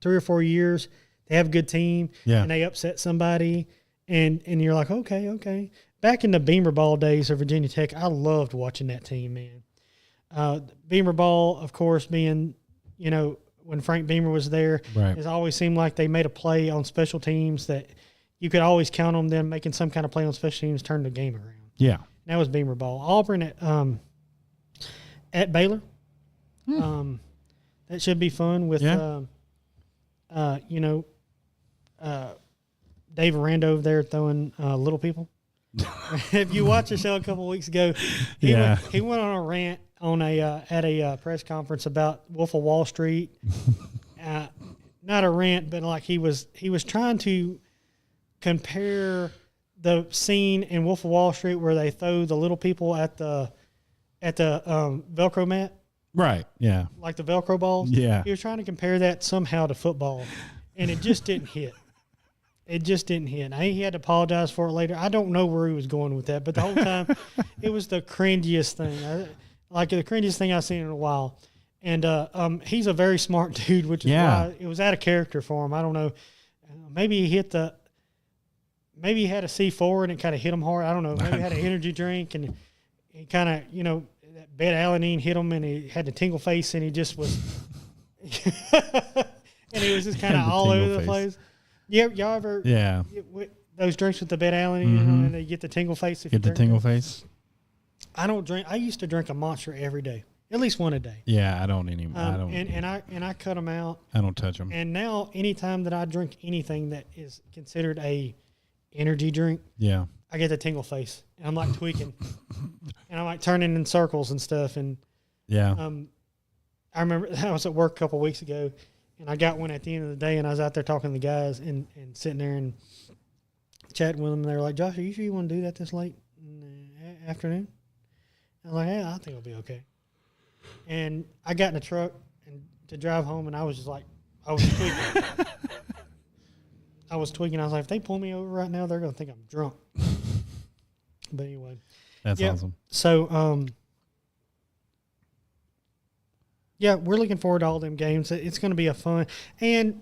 3 or 4 years, they have a good team and they upset somebody. And you're like, okay. Back in the Beamer Ball days of Virginia Tech, I loved watching that team, man. Beamer Ball, of course, being, when Frank Beamer was there, it always seemed like they made a play on special teams that you could always count on them making some kind of play on special teams, turn the game around. Yeah. That was Beamer Ball. Auburn at Baylor. That should be fun with, Dave Aranda over there throwing little people. If you watched the show a couple of weeks ago, he went on a rant at a press conference about Wolf of Wall Street. Not a rant, but like he was trying to compare the scene in Wolf of Wall Street where they throw the little people at the Velcro mat. Right. Yeah. Like the Velcro balls. Yeah. He was trying to compare that somehow to football, and it just didn't hit. It just didn't hit. He had to apologize for it later. I don't know where he was going with that, but the whole time it was the cringiest thing. The cringiest thing I've seen in a while. And he's a very smart dude, which is why it was out of character for him. I don't know. Maybe he had a C4 and it kind of hit him hard. I don't know. Maybe he had an energy drink and he kind of, that beta-alanine hit him, and he had the tingle face, and he just was, and he was just kind of all over the place. Yeah, y'all ever? Yeah. Those drinks with the beta-alanine, and they get the tingle face. Get the tingle face. I don't drink. I used to drink a Monster every day, at least one a day. Yeah, I don't anymore. I don't. And I cut them out. I don't touch them. And now, anytime that I drink anything that is considered a energy drink, yeah, I get the tingle face, and I'm like tweaking, and I'm like turning in circles and stuff. And yeah, I remember I was at work a couple of weeks ago, and I got one at the end of the day, and I was out there talking to the guys and sitting there and chatting with them. And they were like, "Josh, are you sure you want to do that this late in the afternoon?" I was like, "Yeah, I think it'll be okay." And I got in the truck and to drive home, and I was just like, I was tweaking. I was tweaking. I was like, if they pull me over right now, they're going to think I'm drunk. But anyway. That's awesome. So, yeah, we're looking forward to all them games. It's going to be a fun. And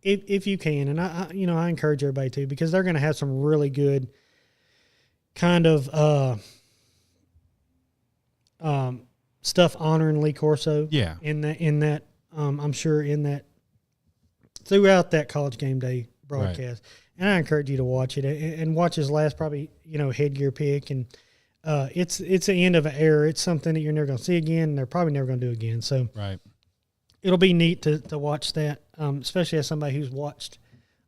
if you can, and I encourage everybody to, because they're going to have some really good kind of stuff honoring Lee Corso. Yeah. In that, I'm sure in that, throughout that College Game Day broadcast. Right. And I encourage you to watch it and watch his last probably, headgear pick. And it's the end of an era. It's something that you're never going to see again, and they're probably never going to do again. So right. It'll be neat to watch that, especially as somebody who's watched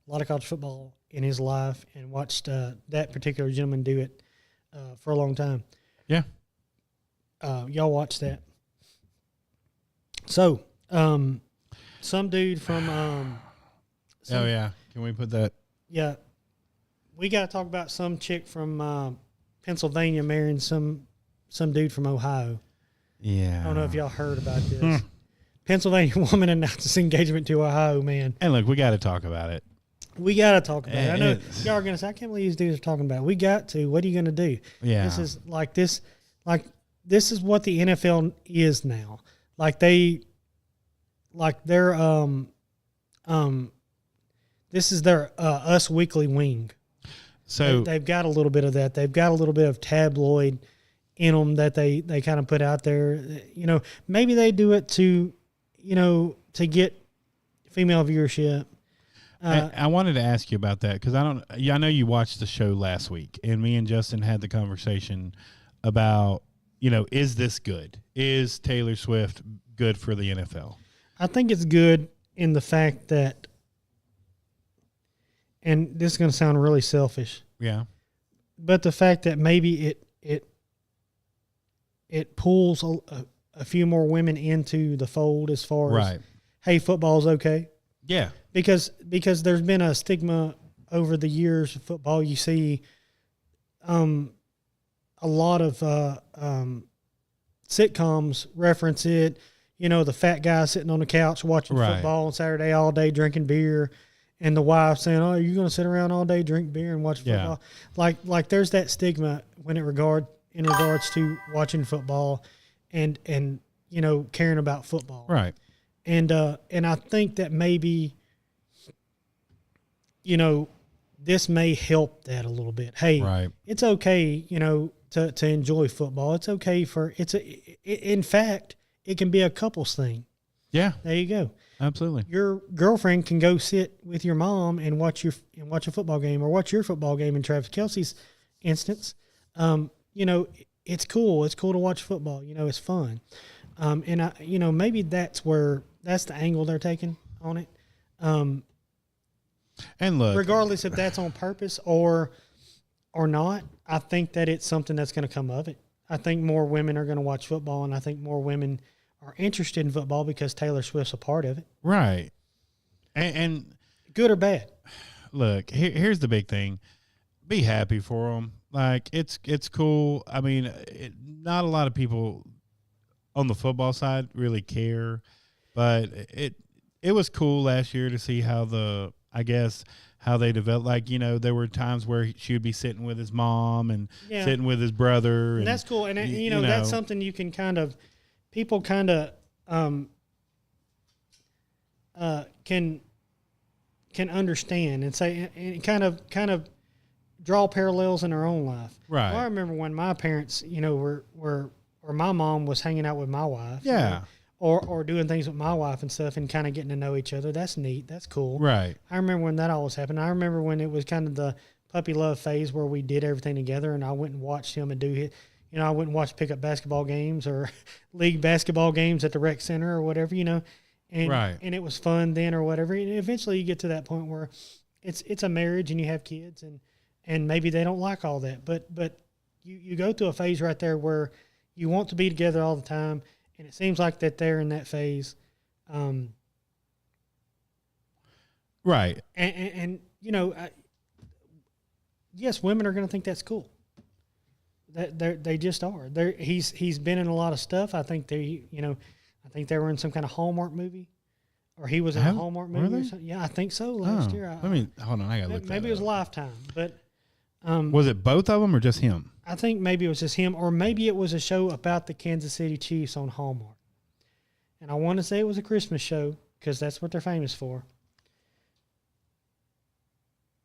a lot of college football in his life and watched that particular gentleman do it for a long time. Yeah. Y'all watch that. So, some dude from oh yeah, can we put that? Yeah, we got to talk about some chick from Pennsylvania marrying some dude from Ohio. Yeah, I don't know if y'all heard about this. Pennsylvania woman announces engagement to Ohio man. And look, we got to talk about it. We got to talk about it. I know y'all are gonna say, I can't believe these dudes are talking about it. We got to. What are you gonna do? Yeah, this is this is what the NFL is now. This is their Us Weekly wing. So they've got a little bit of that. They've got a little bit of tabloid in them that they kind of put out there. Maybe they do it to get female viewership. I wanted to ask you about that because I know you watched the show last week, and me and Justin had the conversation about, is this good? Is Taylor Swift good for the NFL? I think it's good in the fact that, and this is going to sound really selfish. Yeah. But the fact that maybe it pulls a few more women into the fold as far as, hey, football's okay. Yeah. Because there's been a stigma over the years of football. You see a lot of sitcoms reference it. The fat guy sitting on the couch watching football on Saturday all day drinking beer, and the wife saying, "Oh, you're going to sit around all day, drink beer, and watch football." Like there's that stigma in regards to watching football, and caring about football. Right. And I think that maybe, this may help that a little bit. Hey, it's okay, to enjoy football. It's okay in fact, it can be a couples thing. Yeah. There you go. Absolutely. Your girlfriend can go sit with your mom and watch a football game, or watch your football game in Travis Kelce's instance. It's cool. It's cool to watch football. It's fun. And maybe that's the angle they're taking on it. And look, regardless if that's on purpose or not, I think that it's something that's going to come of it. I think more women are going to watch football, and I think more women are interested in football because Taylor Swift's a part of it. Right. And good or bad. Look, here's the big thing. Be happy for them. Like, it's cool. I mean, not a lot of people on the football side really care, but it was cool last year to see how they developed. Like, there were times where she would be sitting with his mom and sitting with his brother. And that's cool. And that's something you can people can understand and say, and kind of draw parallels in our own life. Right. Well, I remember when my parents, were or my mom was hanging out with my wife. Yeah. Or doing things with my wife and stuff and kind of getting to know each other. That's neat. That's cool. Right. I remember when that always happened. I remember when it was kind of the puppy love phase where we did everything together, and I went and watched him and do it. I went and watched pickup basketball games or league basketball games at the rec center or whatever, and and it was fun then or whatever. And eventually you get to that point where it's a marriage and you have kids and maybe they don't like all that, but you go through a phase right there where you want to be together all the time. And it seems like that they're in that phase. Right. And yes, women are going to think that's cool. They just are. He's been in a lot of stuff. I think they were in some kind of Hallmark movie, or he was in a Hallmark movie or something. Yeah, I think so last year. Hold on. I got to look that maybe it was up. Lifetime, but was it both of them or just him? I think maybe it was just him, or maybe it was a show about the Kansas City Chiefs on Hallmark. And I want to say it was a Christmas show because that's what they're famous for.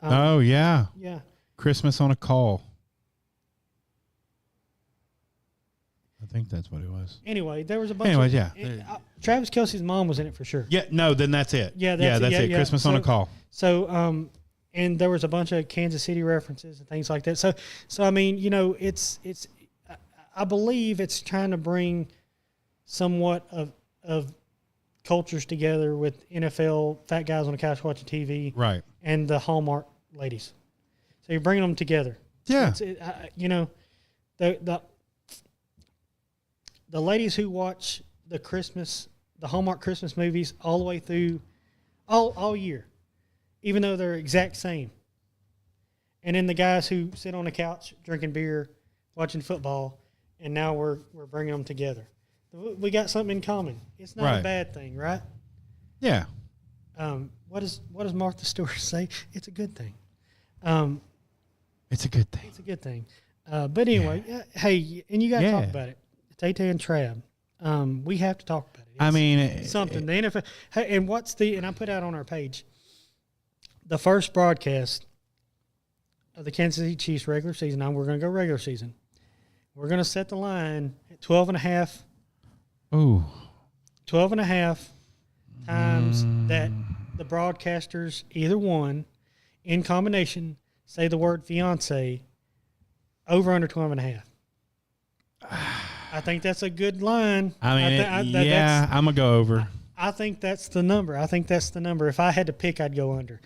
Oh, yeah. Yeah. Christmas on a Call. I think that's what it was. Anyway, there was a bunch Travis Kelce's mom was in it for sure. Yeah, no, then that's it. Yeah, that's it. Christmas on a Call. So, and there was a bunch of Kansas City references and things like that. So I mean, it's I believe it's trying to bring somewhat of cultures together with NFL fat guys on the couch watching TV, right, and the Hallmark ladies. So you're bringing them together. Yeah, the ladies who watch the Hallmark Christmas movies all the way through all year, even though they're exact same. And then the guys who sit on the couch drinking beer, watching football, and now we're bringing them together. We got something in common. It's not a bad thing, right? Yeah. What does Martha Stewart say? It's a good thing. It's a good thing. It's a good thing. But anyway, hey, and you got to talk about it. Tay-Tay and Trav. We have to talk about it. It's something. The NFL. Hey, and and I put out on our page, the first broadcast of the Kansas City Chiefs regular season. Now we're going to go regular season. We're going to set the line at 12.5. Ooh. 12.5 times that the broadcasters, either one, in combination, say the word fiance over under 12.5. I think that's a good line. I'm going to go over. I think that's the number. If I had to pick, I'd go under.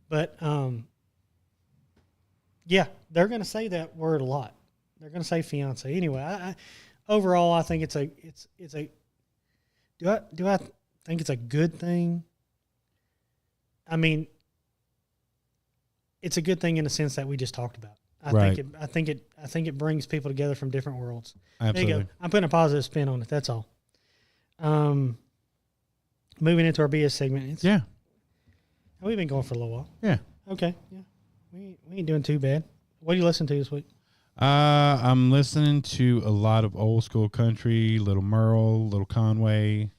But, yeah, they're going to say that word a lot. They're going to say fiance. Anyway, overall, I think it's a do I think it's a good thing? I mean, it's a good thing in the sense that we just talked about. I think it brings people together from different worlds. Absolutely. There you go. I'm putting a positive spin on it. That's all. Moving into our BS segment. We've been going for a little while. Yeah. Okay. Yeah. We ain't doing too bad. What do you listen to this week? I'm listening to a lot of old school country, Little Merle, Little Conway.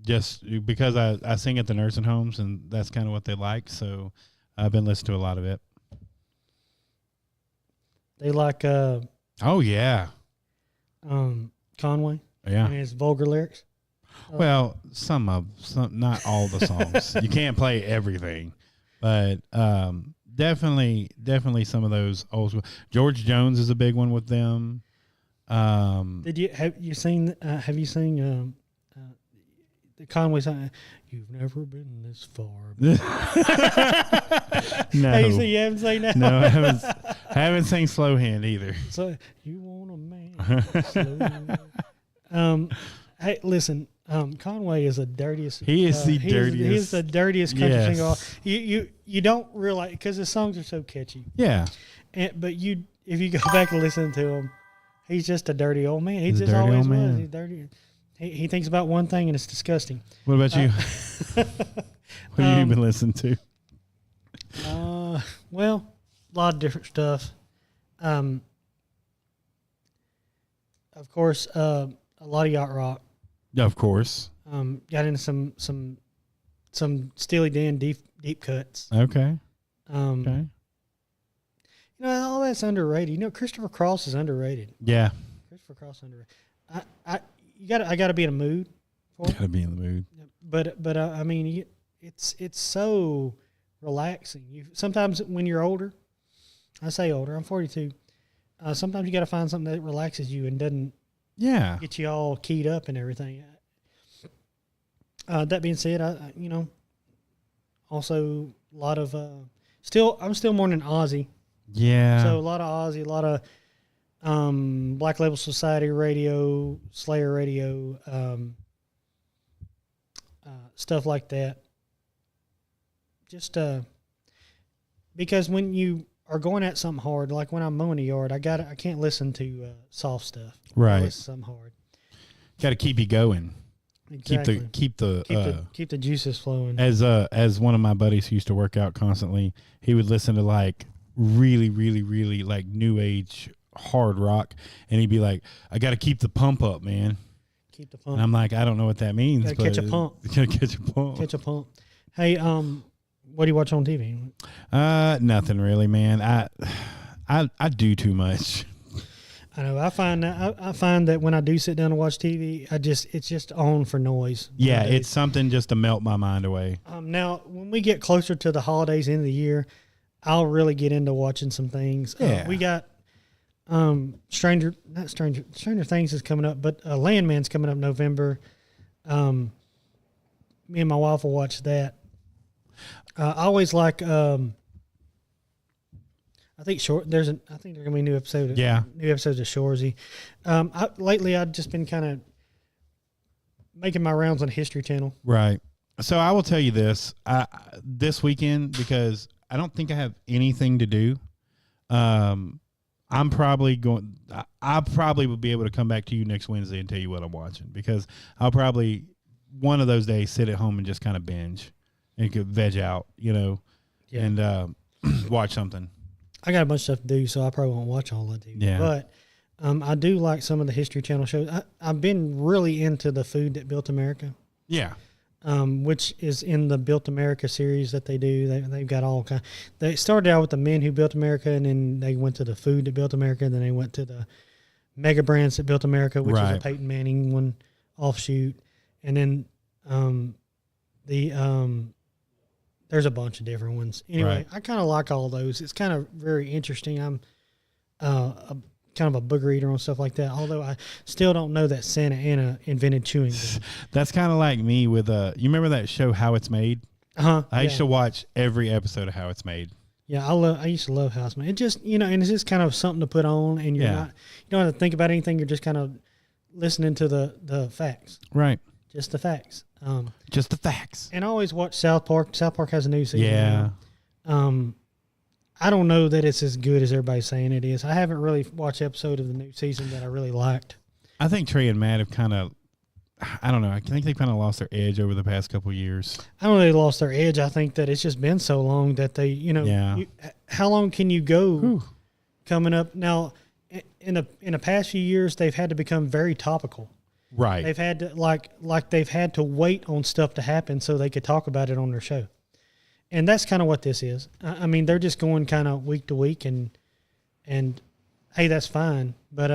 Just because I sing at the nursing homes and that's kind of what they like. So I've been listening to a lot of it. They like, oh yeah. Conway. Yeah. And his vulgar lyrics. Well, some, not all the songs. You can't play everything, but, definitely some of those old school. George Jones is a big one with them. Have you seen the Conway song? You've never been this far. No, you haven't seen that. No, I haven't seen Slow Hand either. So you want a man? Slow. Hey, listen. Conway is the dirtiest. He is the dirtiest. He is the dirtiest country singer. You don't realize because his songs are so catchy. Yeah. But if you go back and listen to him, he's just a dirty old man. He just always was. He's dirty. He thinks about one thing and it's disgusting. What about you? What have you been listening to? Well, a lot of different stuff. Of course, a lot of yacht rock. Of course. Got into some Steely Dan deep cuts. Okay. Okay. all that's underrated. Christopher Cross is underrated. Yeah. Christopher Cross underrated. I gotta be in a mood for it. Gotta be in the mood. But I mean, it's so relaxing. Sometimes when you're older, I say older, I'm 42. Sometimes you got to find something that relaxes you and doesn't get you all keyed up and everything. That being said, also a lot of I'm still more than Ozzy. Yeah. So a lot of Ozzy, a lot of Black Label Society radio, Slayer radio, stuff like that. Just because when you are going at something hard, like when I'm mowing the yard, I can't listen to soft stuff. Right. I listen to something hard. Got to keep you going. Exactly. Keep the juices flowing. As one of my buddies who used to work out constantly, he would listen to like really, really, really like new age hard rock, and he'd be like, "I got to keep the pump up, man. Keep the pump." And I'm like, I don't know what that means. Gotta catch a pump. Gotta catch a pump. Catch a pump. Hey, what do you watch on TV? Nothing really, man. I do too much. I know. I find that when I do sit down and watch TV, it's just on for noise. Yeah, nowadays. It's something just to melt my mind away. Now, when we get closer to the holidays, end of the year, I'll really get into watching some things. Yeah. We got Stranger Things is coming up, but Landman's coming up November. Me and my wife will watch that. I always like. I think there's gonna be a new episode. New episodes of Shoresy. Lately I've just been kind of making my rounds on History Channel. Right. So I will tell you this. This weekend, because I don't think I have anything to do. I'm probably going. I probably will be able to come back to you next Wednesday and tell you what I'm watching, because I'll probably one of those days sit at home and just kind of binge and could veg out, and watch something. I got a bunch of stuff to do, so I probably won't watch all of it. Yeah. But I do like some of the History Channel shows. I've been really into the Food That Built America. Yeah. Which is in the Built America series that they do. They've got all kind. They started out with the men who built America, and then they went to the food that built America, and then they went to the mega brands that built America, which is a Peyton Manning one offshoot, and then there's a bunch of different ones. Anyway, I kind of like all those. It's kind of very interesting. I'm kind of a booger eater and stuff like that, although I still don't know that Santa Anna invented chewing gum. That's kind of like me with you remember that show How It's Made? I used to watch every episode of How It's Made. Yeah, I used to love How It's Made. It just, and it's just kind of something to put on, and you don't have to think about anything. You're just kind of listening to the facts. Right. Just the facts. Just the facts. And I always watch South Park. South Park has a new season. Yeah. I don't know that it's as good as everybody's saying it is. I haven't really watched an episode of the new season that I really liked. I think Trey and Matt have kind of, I don't know, I think they've kind of lost their edge over the past couple of years. I don't know they lost their edge. I think that it's just been so long that they, how long can you go coming up? Now, in the past few years, they've had to become very topical. Right. They've had to, they've had to wait on stuff to happen so they could talk about it on their show. And that's kind of what this is. I mean, they're just going kind of week to week, and hey, that's fine. But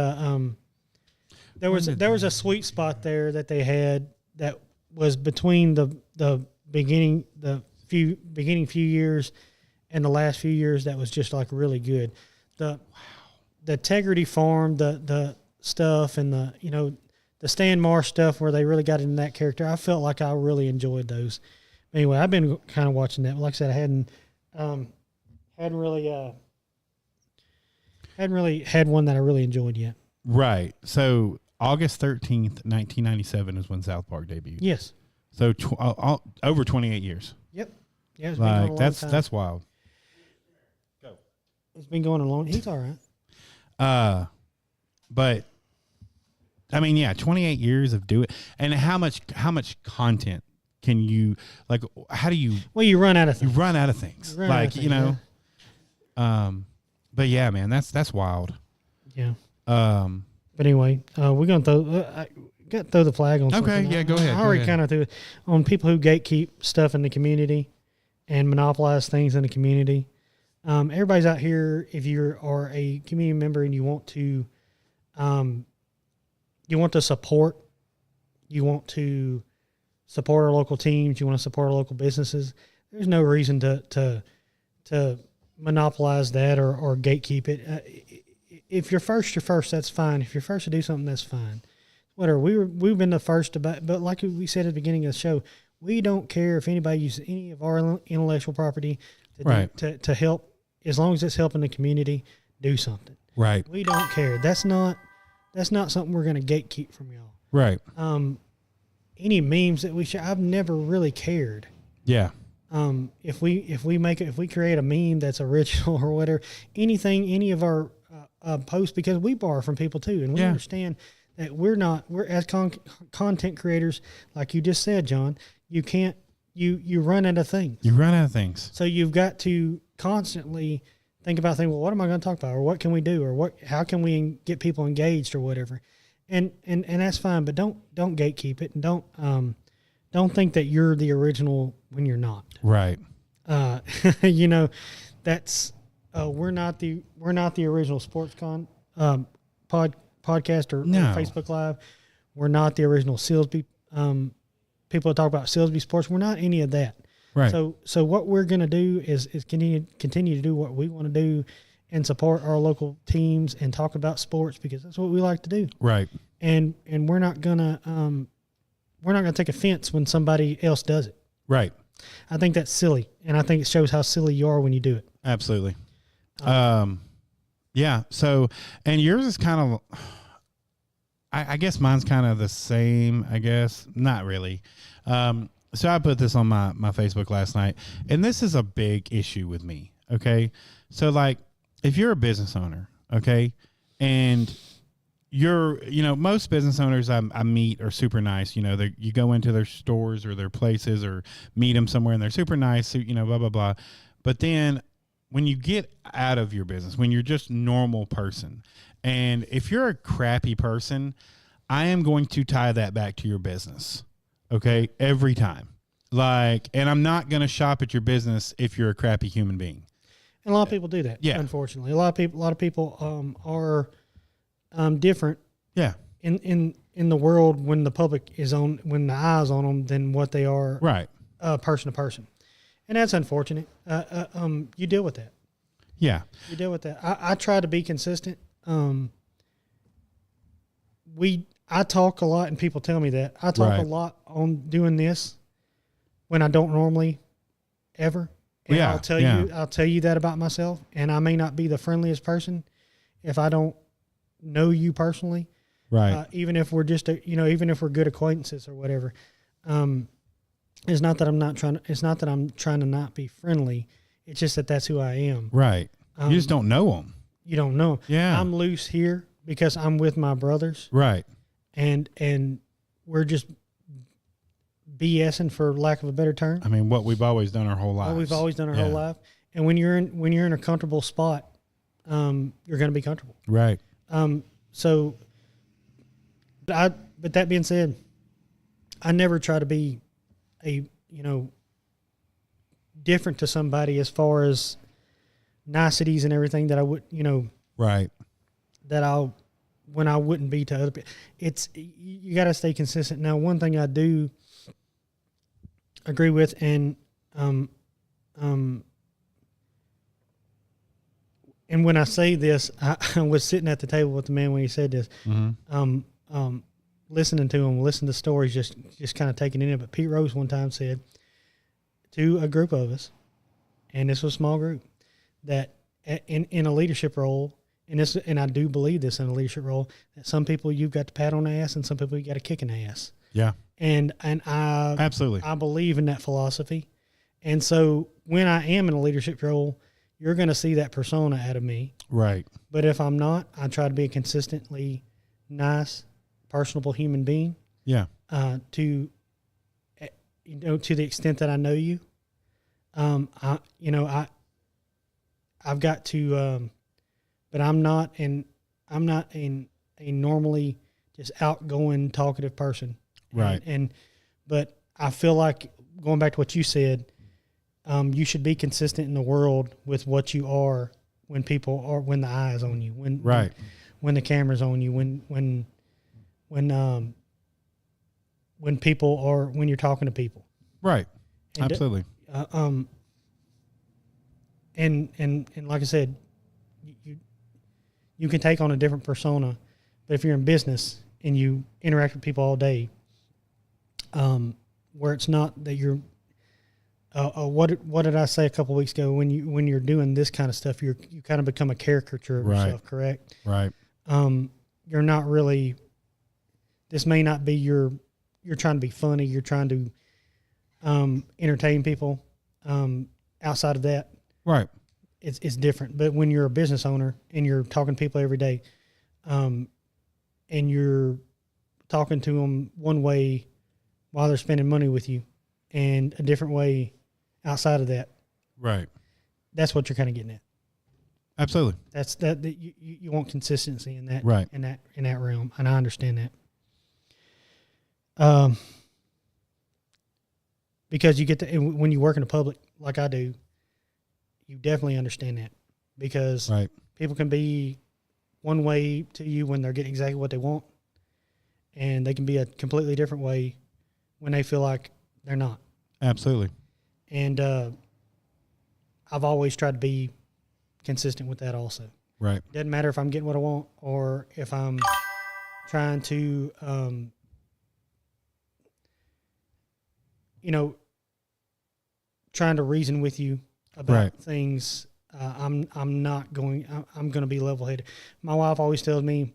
there was a sweet spot there that they had that was between the beginning few years and the last few years that was just like really good. The Integrity Farm, the stuff, and the Stan Marsh stuff where they really got into that character. I felt like I really enjoyed those. Anyway, I've been kind of watching that. Like I said, I hadn't really had one that I really enjoyed yet. Right. So August 13th, 1997 is when South Park debuted. Yes. So over 28 years. Yep. Yeah, it's been going a long time. That's wild. Go. It's been going a long. He's all right. But I mean, yeah, 28 years of do it, and how much content can you how do you? Well, you run out of things. You run out of things. But yeah, man, that's wild. Yeah. But anyway, we're gonna throw the flag on. Okay. Something. Yeah. Go ahead. I already kind of threw it on people who gatekeep stuff in the community and monopolize things in the community. everybody's out here. If you are a community member and you want to support, you want to support our local teams, you want to support our local businesses, there's no reason to monopolize that or gatekeep it. If you're first, that's fine. If you're first to do something, that's fine. Whatever. We've been the first to buy, but like we said at the beginning of the show, we don't care if anybody uses any of our intellectual property to help, as long as it's helping the community do something. Right. We don't care. That's not something we're going to gatekeep from y'all. Right. Any memes that we share, I've never really cared. Yeah. If we create a meme that's original or whatever, any of our posts, because we borrow from people too, and we understand that we're as content creators, like you just said, John, you run out of things. You run out of things. So you've got to constantly think about things. Well, what am I going to talk about, or what can we do, or how can we get people engaged, or whatever. And that's fine, but don't gatekeep it, and don't think that you're the original when you're not. Right. That's we're not the original SportsCon podcast or Facebook Live. We're not the original Silsby people that talk about Silsby Sports. We're not any of that. Right. So what we're going to do is continue to do what we want to do and support our local teams and talk about sports, because that's what we like to do. Right. And we're not gonna take offense when somebody else does it. Right. I think that's silly, and I think it shows how silly you are when you do it. Absolutely. Yeah. So, and yours is kind of, I guess mine's kind of the same, I guess. Not really. So I put this on my Facebook last night, and this is a big issue with me. Okay. So like, if you're a business owner, okay, and most business owners I meet are super nice. You go into their stores or their places or meet them somewhere and they're super nice, blah, blah, blah. But then when you get out of your business, when you're just a normal person, and if you're a crappy person, I am going to tie that back to your business. Okay. Every time. And I'm not going to shop at your business if you're a crappy human being. And a lot of people do that. Yeah. Unfortunately, a lot of people are different. Yeah. In the world when the public when the eye's on them than what they are. Right. Person to person, and that's unfortunate. You deal with that. Yeah. You deal with that. I try to be consistent. I talk a lot, and people tell me that I talk a lot on doing this when I don't normally ever. And I'll tell you that about myself, and I may not be the friendliest person if I don't know you personally. Right. Even if we're just even if we're good acquaintances or whatever. It's not that I'm trying to not be friendly. It's just that that's who I am. Right. You just don't know them. You don't know. Yeah. I'm loose here because I'm with my brothers. Right. And we're just BSing, for lack of a better term. I mean, what we've always done our whole lives. What we've always done our whole life. And when you're in a comfortable spot, you're going to be comfortable. Right. But that being said, I never try to be different to somebody as far as niceties and everything that I would, right. When I wouldn't be to other people. You got to stay consistent. Now, one thing I do agree with, and when I say this, I was sitting at the table with the man when he said this, listening to him, listening to stories, just kind of taking in it. But Pete Rose one time said to a group of us, and this was a small group, that in a leadership role, and I do believe this in a leadership role, that some people you've got to pat on the ass and some people you got to kick in the ass. Yeah. And I absolutely, I believe in that philosophy. And so when I am in a leadership role, you're going to see that persona out of me. Right. But if I'm not, I try to be a consistently nice, personable human being. Yeah. To the extent that I know you, I've got to, but I'm not a normally just outgoing, talkative person. Right. But I feel like, going back to what you said, you should be consistent in the world with what you are when the eye is on you, when the camera's on you, when you're talking to people. Right. And absolutely. And like I said, you can take on a different persona, but if you're in business and you interact with people all day, where it's not that you're, what did I say a couple of weeks ago? When you're doing this kind of stuff, you kind of become a caricature of yourself, correct? Right. You're not really. This may not be you're trying to be funny. You're trying to entertain people. Outside of that, right. It's different. But when you're a business owner and you're talking to people every day, and you're talking to them one way while they're spending money with you, and a different way outside of that, right? That's what you're kind of getting at. Absolutely. That's that you want consistency in that, right? In that realm, and I understand that. Because you get to, when you work in the public like I do, you definitely understand that, because people can be one way to you when they're getting exactly what they want, and they can be a completely different way when they feel like they're not. Absolutely. And I've always tried to be consistent with that also. Right. Doesn't matter if I'm getting what I want or if I'm trying to, trying to reason with you about things. I'm going to be level-headed. My wife always tells me,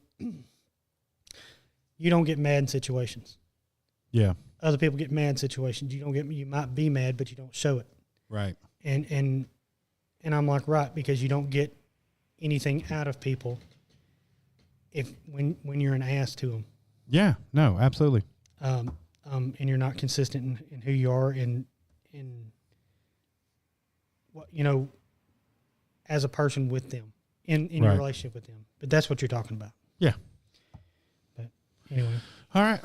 you don't get mad in situations. Yeah. Other people get mad in situations. You might be mad, but you don't show it. Right. And I'm like, right, because you don't get anything out of people when you're an ass to them. Yeah. No, absolutely. And you're not consistent in who you are in what, as a person with them in your relationship with them. But that's what you're talking about. Yeah. But anyway. All right.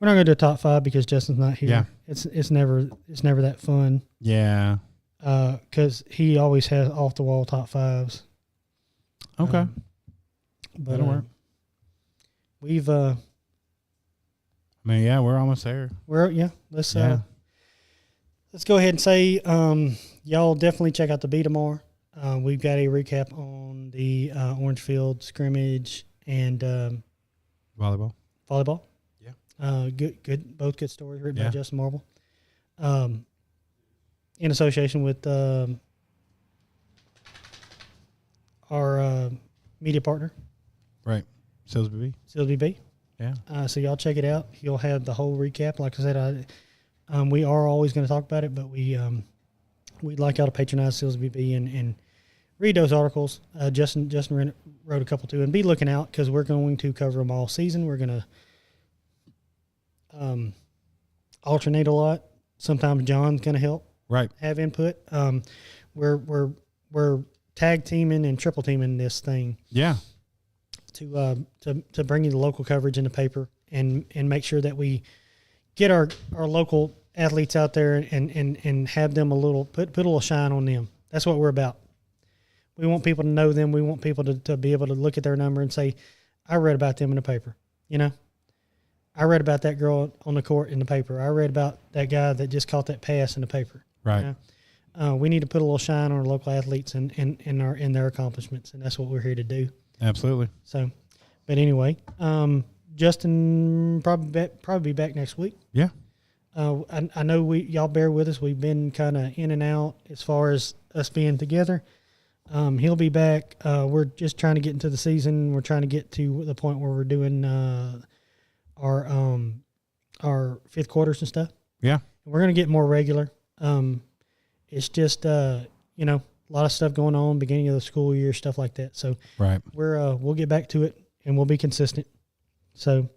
We're not going to do a top 5 because Justin's not here. Yeah. It's never that fun. Yeah. Because he always has off the wall top 5s. Okay. But that'll work. We've. I mean, yeah, we're almost there. Let's go ahead and say, y'all definitely check out the Be Tomorrow. We've got a recap on the Orangefield scrimmage and volleyball. Yeah. Good. Both good stories written by Justin Marble. In association with our media partner. Right. Silsby B. Yeah. So y'all check it out. You'll have the whole recap. Like I said, we are always going to talk about it, but we'd like y'all to patronize Silsby B and read those articles. Justin wrote a couple too, and be looking out because we're going to cover them all season. We're going to alternate a lot. Sometimes John's going to help. Right. Have input. We're tag teaming and triple teaming this thing. Yeah. To bring you the local coverage in the paper and make sure that we get our local athletes out there and have them put a little shine on them. That's what we're about. We want people to know them. We want people to be able to look at their number and say, I read about them in the paper. I read about that girl on the court in the paper. I read about that guy that just caught that pass in the paper. Right. We need to put a little shine on our local athletes and their accomplishments, and that's what we're here to do. Absolutely. So, but anyway, Justin probably be back next week. Yeah. I know y'all bear with us. We've been kind of in and out as far as us being together. He'll be back. We're just trying to get into the season. We're trying to get to the point where we're doing our fifth quarters and stuff. Yeah. We're going to get more regular. It's just a lot of stuff going on, beginning of the school year, stuff like that. So we'll get back to it and we'll be consistent. So,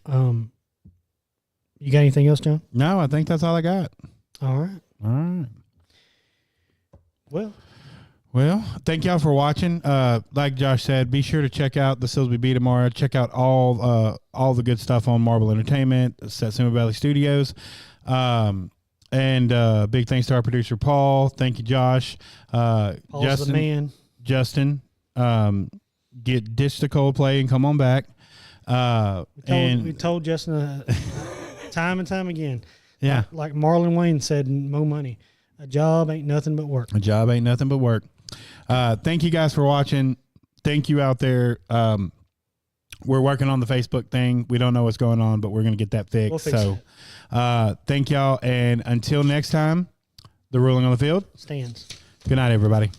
you got anything else, John? No, I think that's all I got. All right. Well, thank y'all for watching. Like Josh said, be sure to check out the Silsby B tomorrow. Check out all the good stuff on Marble Entertainment, Satsuma Valley Studios. And big thanks to our producer, Paul. Thank you, Josh. Paul's Justin, the man. Justin, ditch the Coldplay and come on back. We told Justin time and time again. Yeah. Like Marlon Wayne said in Mo Money, a job ain't nothing but work. A job ain't nothing but work. Thank you guys for watching. Thank you out there. We're working on the Facebook thing. We don't know what's going on, but we're going to get that fixed. We'll fix it. Thank y'all. And until next time, the ruling on the field stands. Good night, everybody.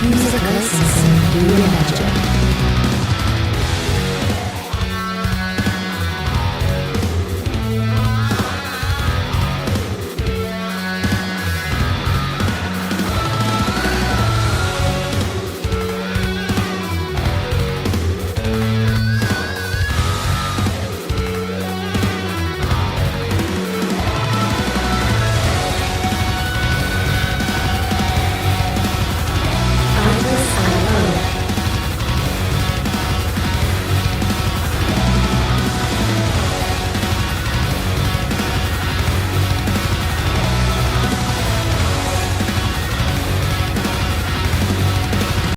Music licensing reimagined.